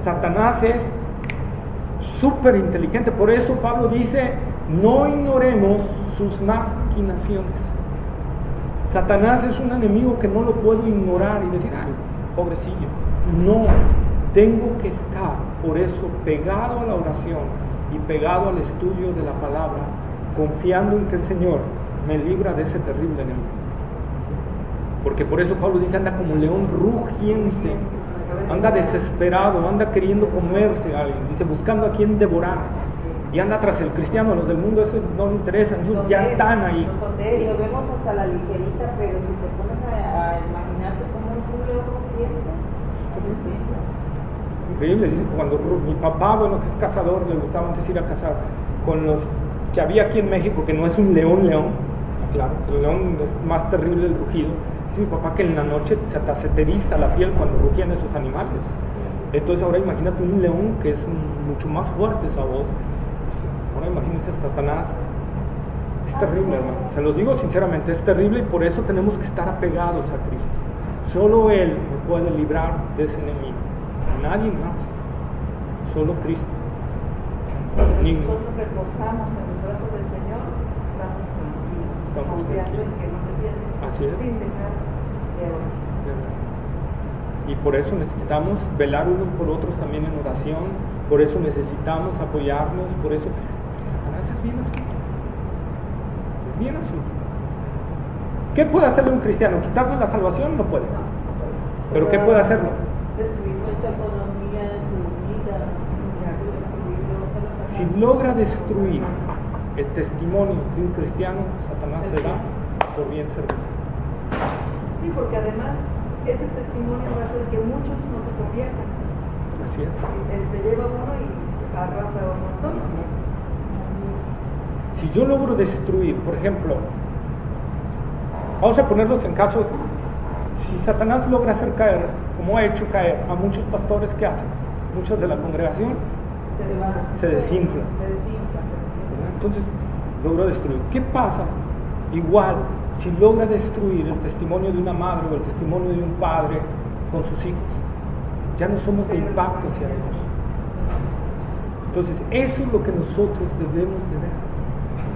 Satanás es súper inteligente. Por eso Pablo dice, no ignoremos sus maquinaciones. Satanás es un enemigo que no lo puedo ignorar y decir, ay, pobrecillo. No, tengo que estar, por eso, pegado a la oración y pegado al estudio de la palabra, confiando en que el Señor me libra de ese terrible enemigo. Porque por eso Pablo dice, anda como león rugiente, anda desesperado, anda queriendo comerse a alguien, dice, buscando a quien devorar. Y anda tras el cristiano, los del mundo eso no le interesa, esos ya están ahí. Y lo vemos hasta la ligerita, pero si te pones a imaginarte cómo es un león rugiente, increíble, dice, cuando mi papá, bueno, que es cazador, le gustaba antes ir a cazar, con los que había aquí en México, que no es un león, claro, el león es más terrible el rugido. Dice mi papá que en la noche se te eriza la piel cuando rugían esos animales. Entonces ahora imagínate un león que es mucho más fuerte esa voz. Pues, ahora imagínense a Satanás. Es terrible, hermano. Se los digo sinceramente, es terrible y por eso tenemos que estar apegados a Cristo. Solo Él me puede librar de ese enemigo. Nadie más. Solo Cristo. Nosotros reposamos en los brazos del Señor, estamos confiando en que no te pierdes. Así es. Sin dejar de orar. Y por eso necesitamos velar unos por otros también en oración, por eso necesitamos apoyarnos, por eso Satanás es bien astuto. Es bien astuto. ¿Qué puede hacerle un cristiano? ¿Quitarle la salvación? No puede. ¿Pero qué puede hacerlo? Destruir nuestra economía, su vida, Si logra destruir el testimonio de un cristiano, Satanás se da por bien servido. Sí, porque además ese testimonio va a hacer que muchos no se conviertan. Así es. Y se lleva uno y arrasa a un montón. Si yo logro destruir, por ejemplo, vamos a ponerlos en casos, si Satanás logra hacer caer, como ha hecho caer a muchos pastores, ¿qué hacen? Muchos de la congregación se desinflan. Entonces logró destruir. ¿Qué pasa? Igual, si logra destruir el testimonio de una madre o el testimonio de un padre con sus hijos, ya no somos de impacto hacia ellos. Entonces, eso es lo que nosotros debemos de ver.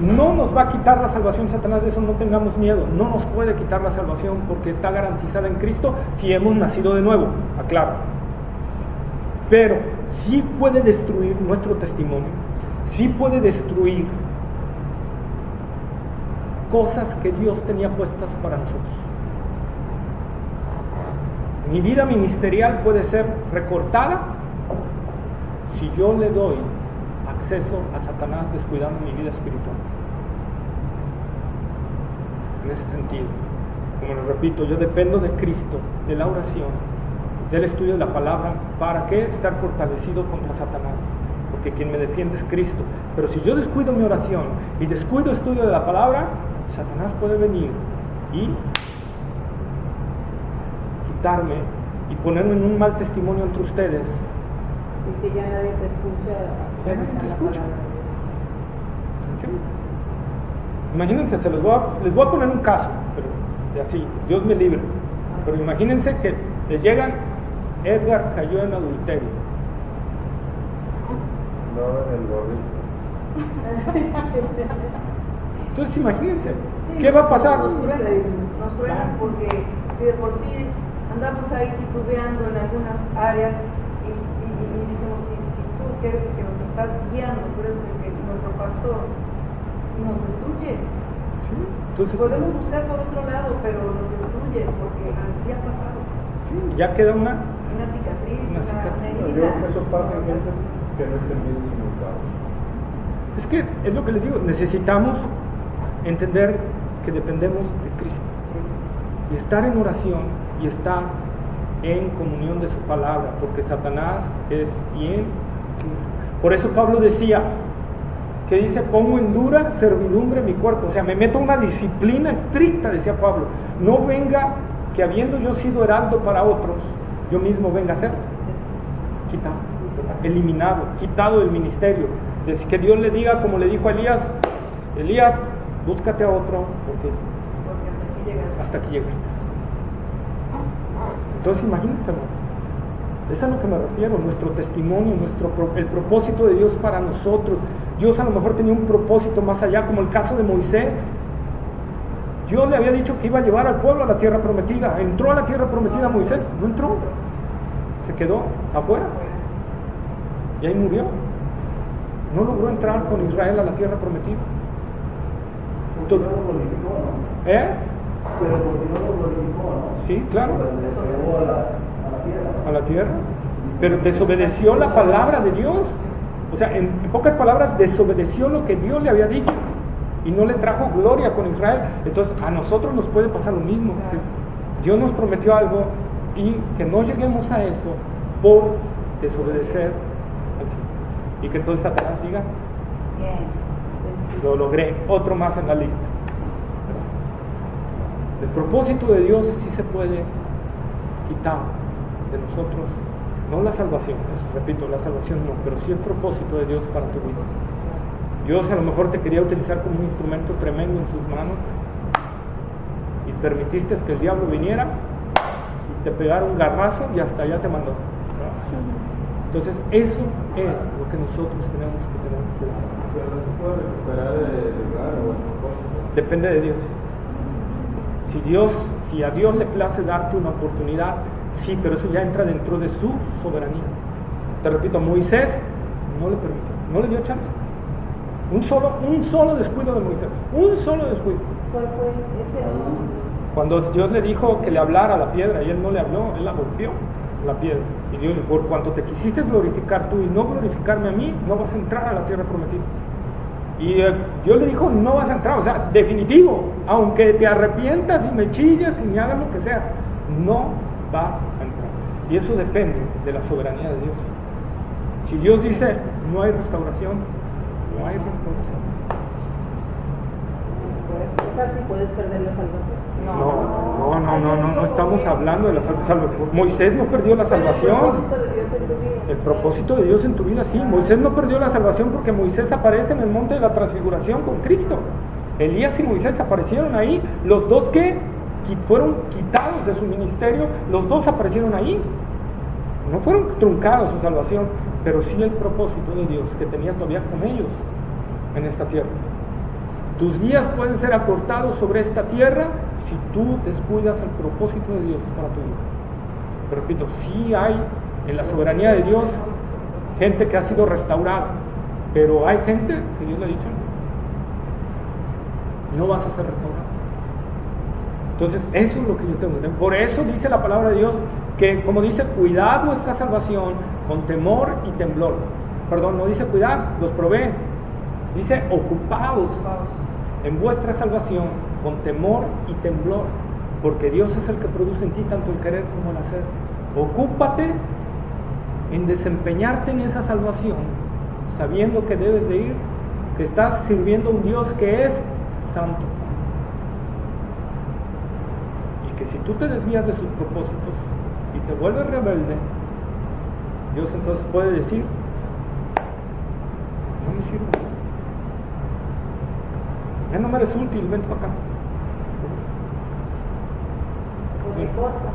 No nos va a quitar la salvación Satanás, de eso no tengamos miedo. No nos puede quitar la salvación porque está garantizada en Cristo si hemos nacido de nuevo, aclaro. Pero sí puede destruir nuestro testimonio, sí puede destruir cosas que Dios tenía puestas para nosotros. Mi vida ministerial puede ser recortada si yo le doy acceso a Satanás descuidando mi vida espiritual. En ese sentido, como les repito, yo dependo de Cristo, de la oración, del estudio de la palabra. ¿Para qué? Estar fortalecido contra Satanás, porque quien me defiende es Cristo. Pero si yo descuido mi oración y descuido el estudio de la palabra, Satanás puede venir y quitarme y ponerme en un mal testimonio entre ustedes. Y que ya nadie te escucha. Ya nadie te escucha. ¿Sí? Imagínense, les voy a poner un caso, pero de así, Dios me libre. Pero imagínense que les llegan, Edgar cayó en adulterio. No, en el gorrito. Entonces imagínense, Sí, ¿qué va a pasar? Nos truenas porque si de por sí andamos ahí titubeando en algunas áreas y decimos, si tú que eres el que nos estás guiando, tú eres el que nos nuestro pastor, nos destruyes. ¿Sí? Entonces, Podemos buscar por otro lado, pero nos destruyes, porque así ha pasado. sí, ya queda una Cicatriz, Una cicatriz. una Yo herida. creo que eso pasa en gentes que no estén bien simultados. Es que es lo que les digo, necesitamos entender que dependemos de Cristo Sí. y estar en oración y estar en comunión de su palabra, porque Satanás es bien astuto. Por eso Pablo decía, que dice, pongo en dura servidumbre mi cuerpo, o sea, me meto en una disciplina estricta, decía Pablo, no venga que habiendo yo sido heraldo para otros, yo mismo venga a ser quitado, eliminado, quitado del ministerio. Que Dios le diga, como le dijo a Elías, Elías, búscate a otro, porque Porque hasta aquí llegaste. hasta aquí llegaste. Entonces imagínense, hermanos, es a lo que me refiero, nuestro testimonio, el propósito de Dios para nosotros. Dios a lo mejor tenía un propósito más allá, como el caso de Moisés. Dios le había dicho que iba a llevar al pueblo a la tierra prometida. ¿Entró a la tierra prometida Moisés? No entró. Se quedó afuera. Y ahí murió. No logró entrar con Israel a la tierra prometida. Porque no lo glorificó, ¿no? ¿Eh? Pero porque no lo glorificó, ¿no? Sí, claro. Pero le entregó a la tierra. A la tierra. Pero desobedeció la palabra de Dios. O sea, en pocas palabras, desobedeció lo que Dios le había dicho. Y no le trajo gloria con Israel. Entonces a nosotros nos puede pasar lo mismo. Dios nos prometió algo y que no lleguemos a eso por desobedecer al Señor. Y que entonces Satanás diga, Bien. lo logré, otro más en la lista. El propósito de Dios sí se puede quitar de nosotros, no la salvación, repito, la salvación no, pero sí el propósito de Dios para tu vida. Dios a lo mejor te quería utilizar como un instrumento tremendo en sus manos y permitiste que el diablo viniera y te pegara un garrazo y hasta allá te mandó. Entonces eso es lo que nosotros tenemos que tener cuidado. Pero no se puede recuperar el lugar o el propósito. Depende de Dios. Si a Dios le place darte una oportunidad, sí, pero eso ya entra dentro de su soberanía. Te repito, Moisés no le permitió, no le dio chance. Un solo descuido de Moisés, un solo descuido. ¿Cuál fue? Es que no. Cuando Dios le dijo que le hablara a la piedra y él no le habló, él la golpeó, la piedra. Y Dios, por cuanto te quisiste glorificar tú y no glorificarme a mí, no vas a entrar a la tierra prometida. Y Dios le dijo, no vas a entrar, o sea, definitivo, aunque te arrepientas y me chillas y me hagas lo que sea, no vas a entrar. Y eso depende de la soberanía de Dios. Si Dios dice, no hay restauración, no hay restauración. O sea, sí puedes perder la salvación. No estamos hablando de la salvación. Moisés no perdió la salvación. El propósito de Dios en tu vida. El propósito de Dios en tu vida, sí. Moisés no perdió la salvación porque Moisés aparece en el monte de la transfiguración con Cristo. Elías y Moisés aparecieron ahí. Los dos que fueron quitados de su ministerio, los dos aparecieron ahí. No fueron truncados su salvación, pero sí el propósito de Dios que tenía todavía con ellos en esta tierra. Tus días pueden ser acortados sobre esta tierra si tú descuidas el propósito de Dios para tu vida. Pero repito, sí hay en la soberanía de Dios gente que ha sido restaurada, pero hay gente que Dios le ha dicho, no vas a ser restaurado. Entonces eso es lo que yo tengo. Por eso dice la palabra de Dios que, como dice, cuidad vuestra salvación con temor y temblor. Perdón, no dice cuidar, los provee. Dice ocupaos en vuestra salvación con temor y temblor, porque Dios es el que produce en ti tanto el querer como el hacer. Ocúpate en desempeñarte en esa salvación, sabiendo que debes de ir, que estás sirviendo a un Dios que es santo, y que si tú te desvías de sus propósitos y te vuelves rebelde, Dios entonces puede decir, no me sirve, ya no me eres útil, vente para acá. Porque corta.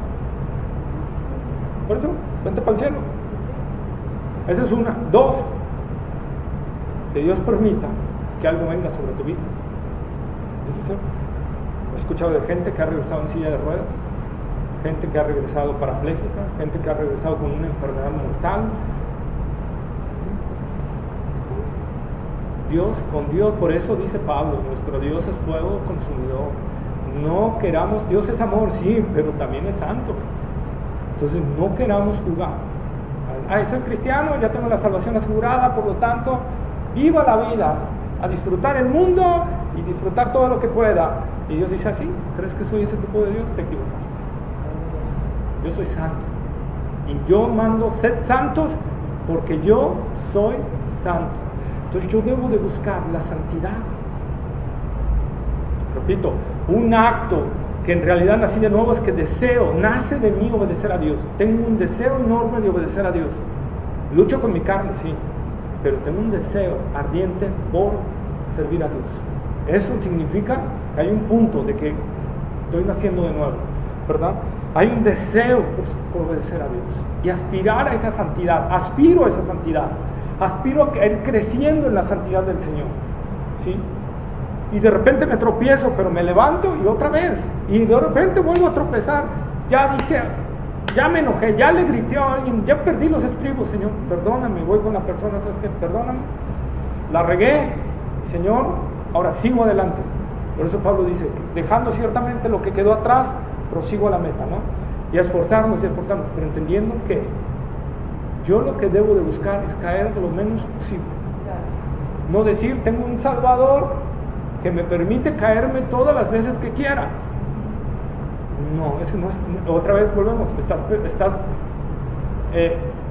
Por eso, vente para el cielo. Esa es una. Dos, que Dios permita que algo venga sobre tu vida. Eso es cierto. He escuchado de gente que ha regresado en silla de ruedas, gente que ha regresado parapléjica, gente que ha regresado con una enfermedad mortal. Con Dios, por eso dice Pablo, nuestro Dios es fuego consumidor. No queramos, Dios es amor, sí, pero también es santo. Entonces no queramos jugar. Ay, soy cristiano, ya tengo la salvación asegurada, por lo tanto, viva la vida, a disfrutar el mundo y disfrutar todo lo que pueda. Y Dios dice así, ¿crees que soy ese tipo de Dios? Te equivocaste. Yo soy santo. Y yo mando, sed santos, porque yo soy santo. Entonces yo debo de buscar la santidad. Repito, un acto que en realidad nací de nuevo es que nace de mí obedecer a Dios. Tengo un deseo enorme de obedecer a Dios. Lucho con mi carne, sí, pero tengo un deseo ardiente por servir a Dios. Eso significa que hay un punto de que estoy naciendo de nuevo, ¿verdad? Hay un deseo por obedecer a Dios y aspirar a esa santidad. Aspiro a esa santidad. Aspiro a ir creciendo en la santidad del Señor, ¿sí? Y de repente me tropiezo, pero me levanto y otra vez. Y de repente vuelvo a tropezar. Ya dije, ya me enojé, ya le grité a alguien, ya perdí los estribos, Señor, perdóname. Voy con la persona, ¿sabes qué? Perdóname. La regué, Señor, ahora sigo adelante. Por eso Pablo dice, dejando ciertamente lo que quedó atrás, prosigo a la meta, ¿no? Y a esforzarnos, pero entendiendo que yo lo que debo de buscar es caer lo menos posible. No decir, tengo un Salvador que me permite caerme todas las veces que quiera. No, eso no es. Otra vez volvemos, estás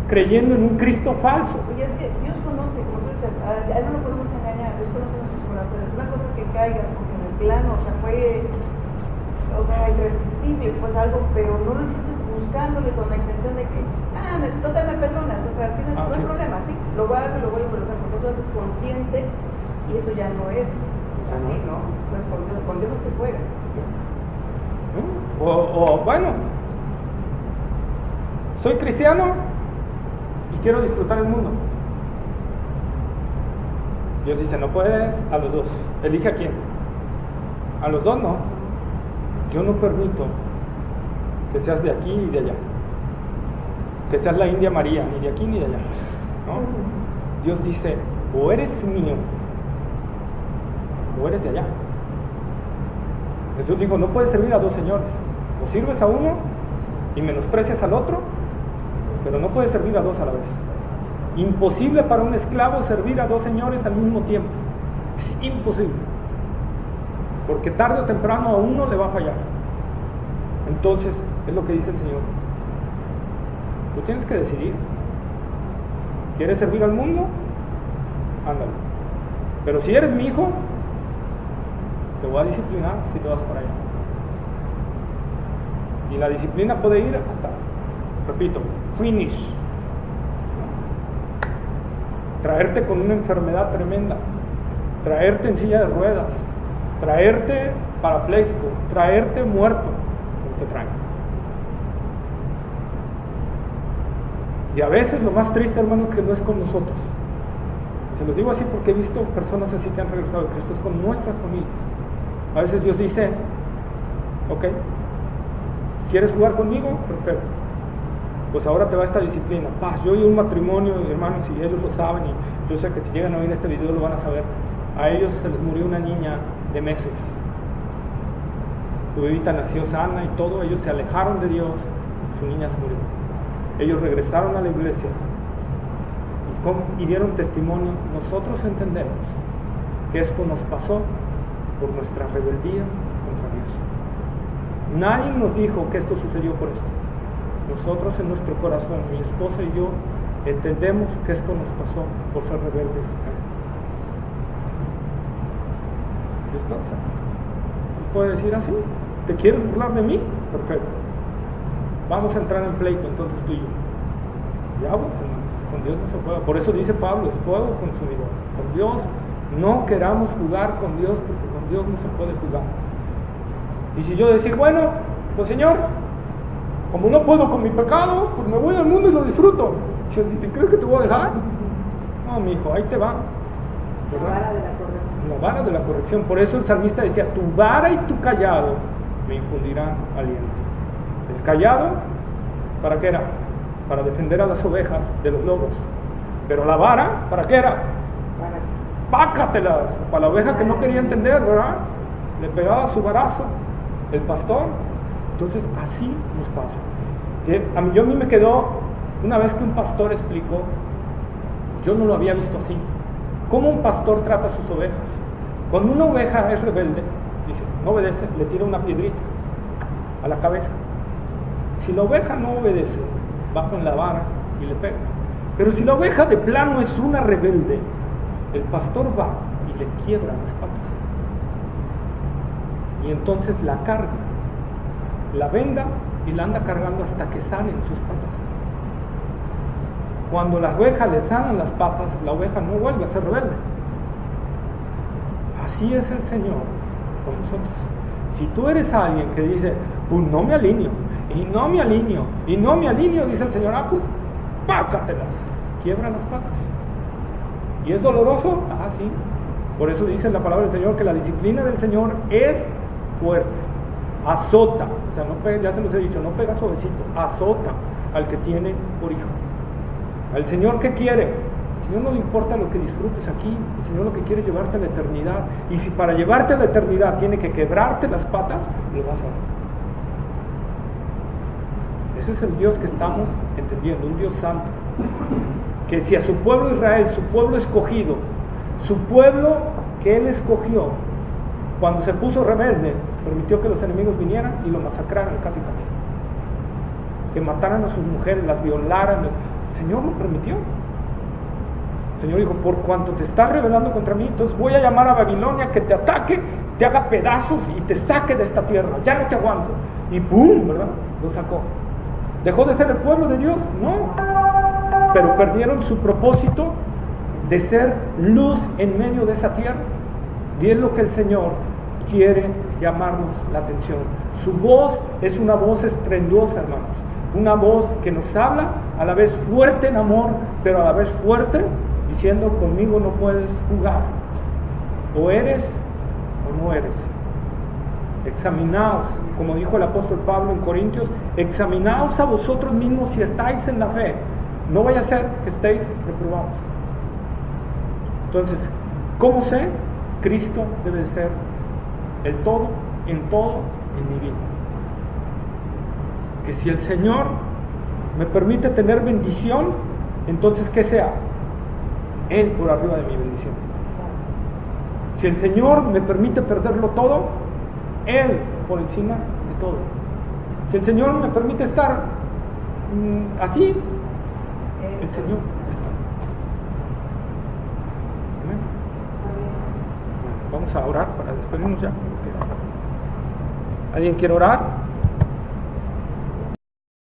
creyendo en un Cristo falso. Oye, es que Dios conoce, como tú dices, a él no lo podemos engañar, Dios conoce nuestros corazones. Una cosa es que caiga, porque en el plano, fue irresistible, pues algo, pero no lo hiciste buscándole con la intención de que, total me perdonas, no hay problema, sí, lo vuelvo a hacer, porque eso lo haces consciente y eso ya no es así, ¿no? Pues con Dios no se juega. Bueno, soy cristiano y quiero disfrutar el mundo. Dios dice, no puedes a los dos, elige a quién. A los dos no. Yo no permito que seas de aquí y de allá, que seas la India María, ni de aquí ni de allá, ¿no? Dios dice, o eres mío o eres de allá. Jesús dijo, no puedes servir a dos señores, o sirves a uno y menosprecias al otro, pero no puedes servir a dos a la vez. Imposible para un esclavo servir a dos señores al mismo tiempo, es imposible, porque tarde o temprano a uno le va a fallar. Entonces, es lo que dice el Señor, tú tienes que decidir. ¿Quieres servir al mundo? Ándale. Pero si eres mi hijo, te voy a disciplinar si te vas para allá. Y la disciplina puede ir hasta, repito, finish. Traerte con una enfermedad tremenda, traerte en silla de ruedas, traerte parapléjico, traerte muerto, te traen. Y a veces lo más triste, hermanos, que no es con nosotros. Se los digo así porque he visto personas así que han regresado a Cristo, es con nuestras familias. A veces Dios dice, ok, ¿quieres jugar conmigo? Perfecto. Pues ahora te va esta disciplina. Paz, yo y un matrimonio, hermanos, y ellos lo saben, y yo sé que si llegan a oír este video lo van a saber. A ellos se les murió una niña de meses. Su bebita nació sana y todo, ellos se alejaron de Dios, su niña se murió. Ellos regresaron a la iglesia y dieron testimonio. Nosotros entendemos que esto nos pasó por nuestra rebeldía contra Dios. Nadie nos dijo que esto sucedió por esto. Nosotros en nuestro corazón, mi esposa y yo, entendemos que esto nos pasó por ser rebeldes. Dios puede decir así, ¿te quieres burlar de mí? Perfecto. Vamos a entrar en pleito entonces tú y yo. Ya pues, hermanos, con Dios no se juega. Por eso dice Pablo, es fuego consumidor. Con Dios no queramos jugar con Dios, porque con Dios no se puede jugar. Y si yo decir, bueno, pues Señor, como no puedo con mi pecado, pues me voy al mundo y lo disfruto. Dios dice, ¿crees que te voy a dejar? No, mi hijo, ahí te va. La vara de la corrección. La vara de la corrección. Por eso el salmista decía, tu vara y tu callado me infundirán aliento. El callado, ¿para qué era? Para defender a las ovejas de los lobos. Pero la vara, ¿para qué era? pácatelas, para la oveja que no quería entender, ¿verdad? Le pegaba su barazo el pastor. Entonces así nos pasa. A mí me quedó, una vez que un pastor explicó, yo no lo había visto así, cómo un pastor trata a sus ovejas. Cuando una oveja es rebelde, dice, no obedece, le tira una piedrita a la cabeza. Si la oveja no obedece, va con la vara y le pega. Pero si la oveja de plano es una rebelde, el pastor va y le quiebra las patas. Y entonces la carga, la venda y la anda cargando hasta que salen sus patas. Cuando la oveja le sanan las patas, la oveja no vuelve a ser rebelde. Así es el Señor con nosotros. Si tú eres alguien que dice, pues no me alineo, y no me alineo, y no me alineo, dice el Señor, pues pácatelas, quiebra las patas. ¿Y es doloroso? Sí. Por eso dice la palabra del Señor que la disciplina del Señor es fuerte, azota, o sea, no pega, ya se los he dicho, no pega suavecito, azota al que tiene por hijo. ¿Al Señor qué quiere? Al Señor no le importa lo que disfrutes aquí, el Señor lo que quiere es llevarte a la eternidad, y si para llevarte a la eternidad tiene que quebrarte las patas, lo vas a hacer. Ese es el Dios que estamos entendiendo, un Dios santo, que si a su pueblo Israel, su pueblo escogido, su pueblo que Él escogió, cuando se puso rebelde, permitió que los enemigos vinieran y lo masacraran casi, que mataran a sus mujeres, las violaran, el Señor lo permitió. El Señor dijo, por cuanto te estás rebelando contra mí, entonces voy a llamar a Babilonia que te ataque, te haga pedazos y te saque de esta tierra, ya no te aguanto. Y ¡pum!, ¿verdad? Lo sacó. ¿Dejó de ser el pueblo de Dios? No. Pero perdieron su propósito de ser luz en medio de esa tierra. Y es lo que el Señor quiere llamarnos la atención. Su voz es una voz estruendosa, hermanos. Una voz que nos habla a la vez fuerte en amor, pero a la vez fuerte, diciendo, conmigo no puedes jugar. O eres o no eres. Examinaos, como dijo el apóstol Pablo en Corintios, examinaos a vosotros mismos si estáis en la fe. No vaya a ser que estéis reprobados. Entonces, ¿cómo sé? Cristo debe ser el todo en mi vida. Que si el Señor me permite tener bendición, entonces ¿qué sea? Él por arriba de mi bendición. Si el Señor me permite perderlo todo, Él por encima de todo. Si el Señor me permite estar así, el Señor está. Amén. Vamos a orar para despedirnos ya. ¿Alguien quiere orar?